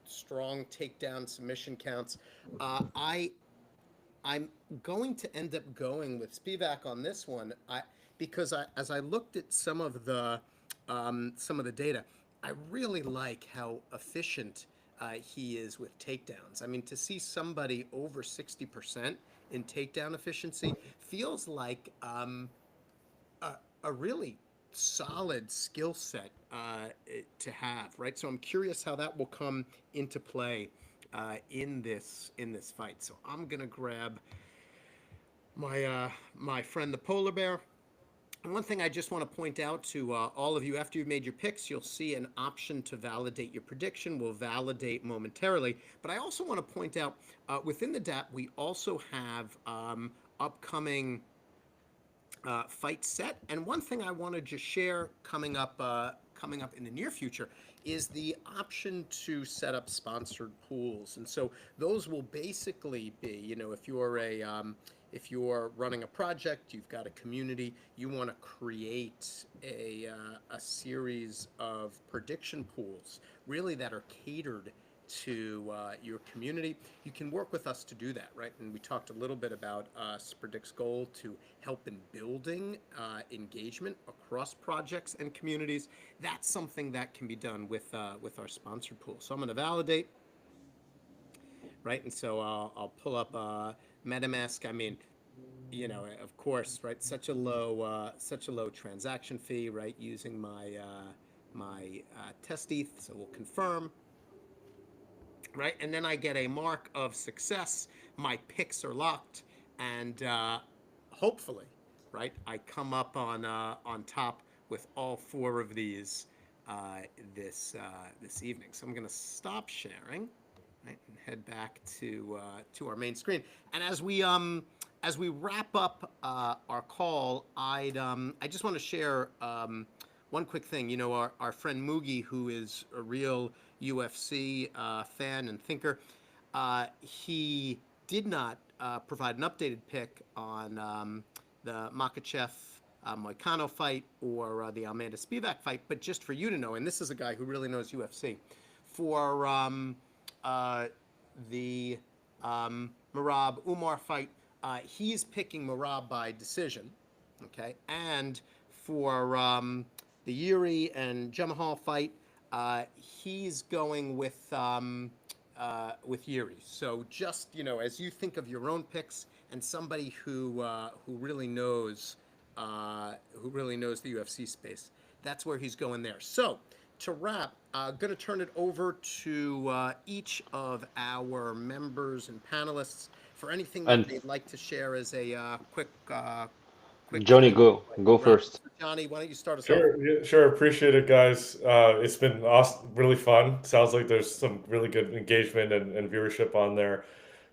strong takedown submission counts. I'm going to end up going with Spivak on this one. Because as I looked at some of the data, I really like how efficient he is with takedowns. I mean, to see somebody over 60% in takedown efficiency feels like a really solid skill set to have, right? So I'm curious how that will come into play in this fight. So I'm gonna grab my friend the polar bear. And one thing I just want to point out to all of you, after you've made your picks, you'll see an option to validate your prediction. We'll validate momentarily. But I also want to point out within the DAP, we also have upcoming fight set. And one thing I want to just share coming up in the near future is the option to set up sponsored pools. And so those will basically be, if you're running a project, you've got a community, you want to create a series of prediction pools, really that are catered to your community, you can work with us to do that, right? And we talked a little bit about Spredict's goal to help in building engagement across projects and communities. That's something that can be done with our sponsored pool. So I'm going to validate, right? And so I'll pull up MetaMask. I mean, of course, right? Such a low transaction fee, right? Using my test ETH, so we'll confirm. Right, and then I get a mark of success. My picks are locked, and hopefully, right, I come up on top with all four of these this evening. So I'm going to stop sharing, right, and head back to our main screen. And as we wrap up our call, I just want to share one quick thing, you know, our friend Moogie, who is a real UFC fan and thinker, he did not provide an updated pick on the Makachev Moicano fight or the Amanda Spivak fight, but just for you to know, and this is a guy who really knows UFC, for the Merab Umar fight, he's picking Merab by decision, okay, and for the Yuri and Jamahal fight, he's going with Yuri. So just, you know, as you think of your own picks and somebody who really knows the UFC space, that's where he's going there. So to wrap, going to turn it over to each of our members and panelists for anything that And they'd like to share as a quick Johnny, go wrap. first. Johnny, why don't you start us off? Sure, yeah, sure. Appreciate it, guys. It's been awesome, really fun. Sounds like there's some really good engagement and viewership on there.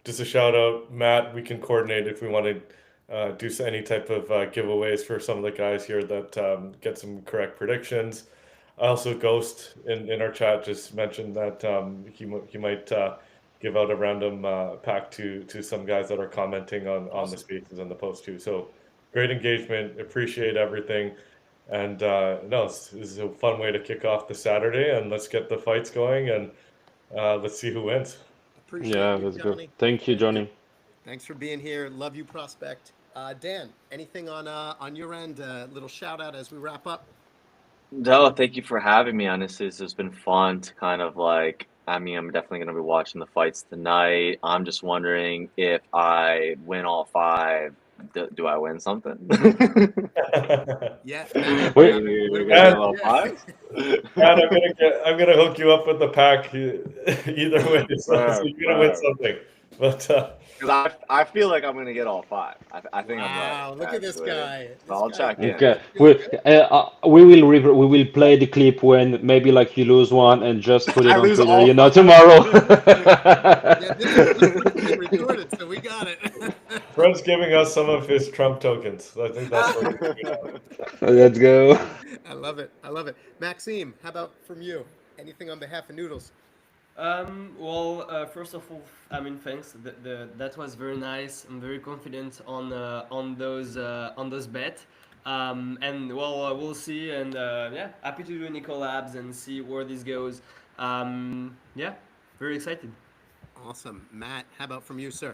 Just a shout out, Matt. We can coordinate if we want to do any type of giveaways for some of the guys here that get some correct predictions. Also, Ghost in our chat just mentioned that he might give out a random pack to some guys that are commenting on the Awesome. spaces and the post too. So great engagement. Appreciate everything. And no, this is a fun way to kick off the Saturday, and let's get the fights going, and let's see who wins. Appreciate Yeah, you, let's go. Johnny. Thank you, Johnny. Thanks for being here. Love you, Prospect. Dan, anything on your end? A little shout out as we wrap up. No, thank you for having me on this. It's been fun to kind of like, I mean, I'm definitely going to be watching the fights tonight. I'm just wondering if I win all five, do I win something? Yeah, Wait. Matt, You're what going to do do all we five? And I'm gonna hook you up with the pack either way, so you're gonna win something. But Because I feel like I'm going to get all five. I think I'm right, Wow, look at this actually. guy. So I'll check in. Okay, Let's do it. we will play the clip when maybe like you lose one and just put it I on lose Twitter, all you know, five. tomorrow. Yeah, this one's being recorded, so we got it. Fred's giving us some of his Trump tokens. I think that's what we're doing now. Let's go. I love it. I love it. Maxime, how about from you? Anything on behalf of Noodles? Well, first of all, I mean, thanks. That was very nice. I'm very confident on those bet. And well, we'll see. And yeah, happy to do any collabs and see where this goes. Yeah, very excited. Awesome. Matt, how about from you, sir?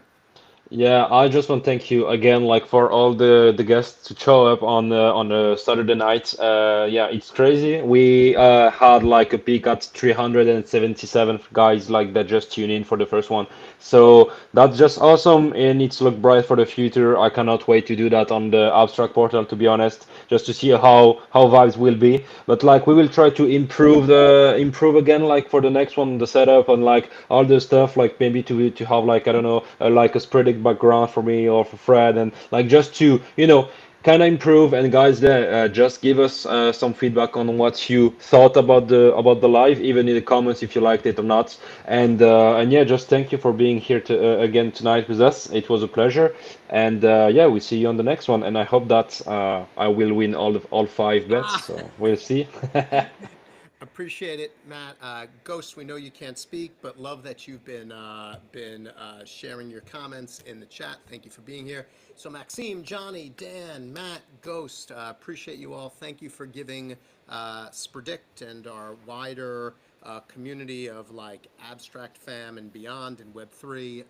Yeah, I just want to thank you again, like for all the guests to show up on the Saturday night. Yeah, it's crazy. We had like a peak at 377 guys like that just tuned in for the first one. So that's just awesome, and it's look bright for the future. I cannot wait to do that on the abstract portal, to be honest, just to see how vibes will be. But like we will try to improve again, like for the next one, the setup and like all the stuff, like maybe to have like I don't know, like a Spredict background for me or for Fred, and like just to kind of improve. And guys, there, just give us some feedback on what you thought about the live, even in the comments if you liked it or not. And yeah, just thank you for being here to again tonight with us. It was a pleasure. And yeah, we see you on the next one. And I hope that I will win all five bets. Ah, So we'll see. appreciate it, Matt. Ghost, we know you can't speak, but love that you've been sharing your comments in the chat. Thank you for being here. So Maxime, Johnny, Dan, Matt, Ghost, appreciate you all. Thank you for giving Spredict and our wider community of like abstract fam and beyond and Web3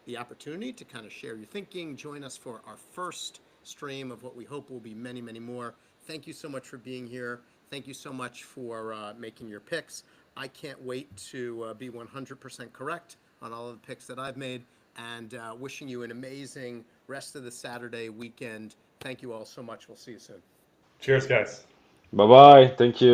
the opportunity to kind of share your thinking. Join us for our first stream of what we hope will be many, many more. Thank you so much for being here. Thank you so much for making your picks. I can't wait to be 100% correct on all of the picks that I've made, and wishing you an amazing rest of the Saturday weekend. Thank you all so much. We'll see you soon. Cheers, guys. Bye bye. Thank you.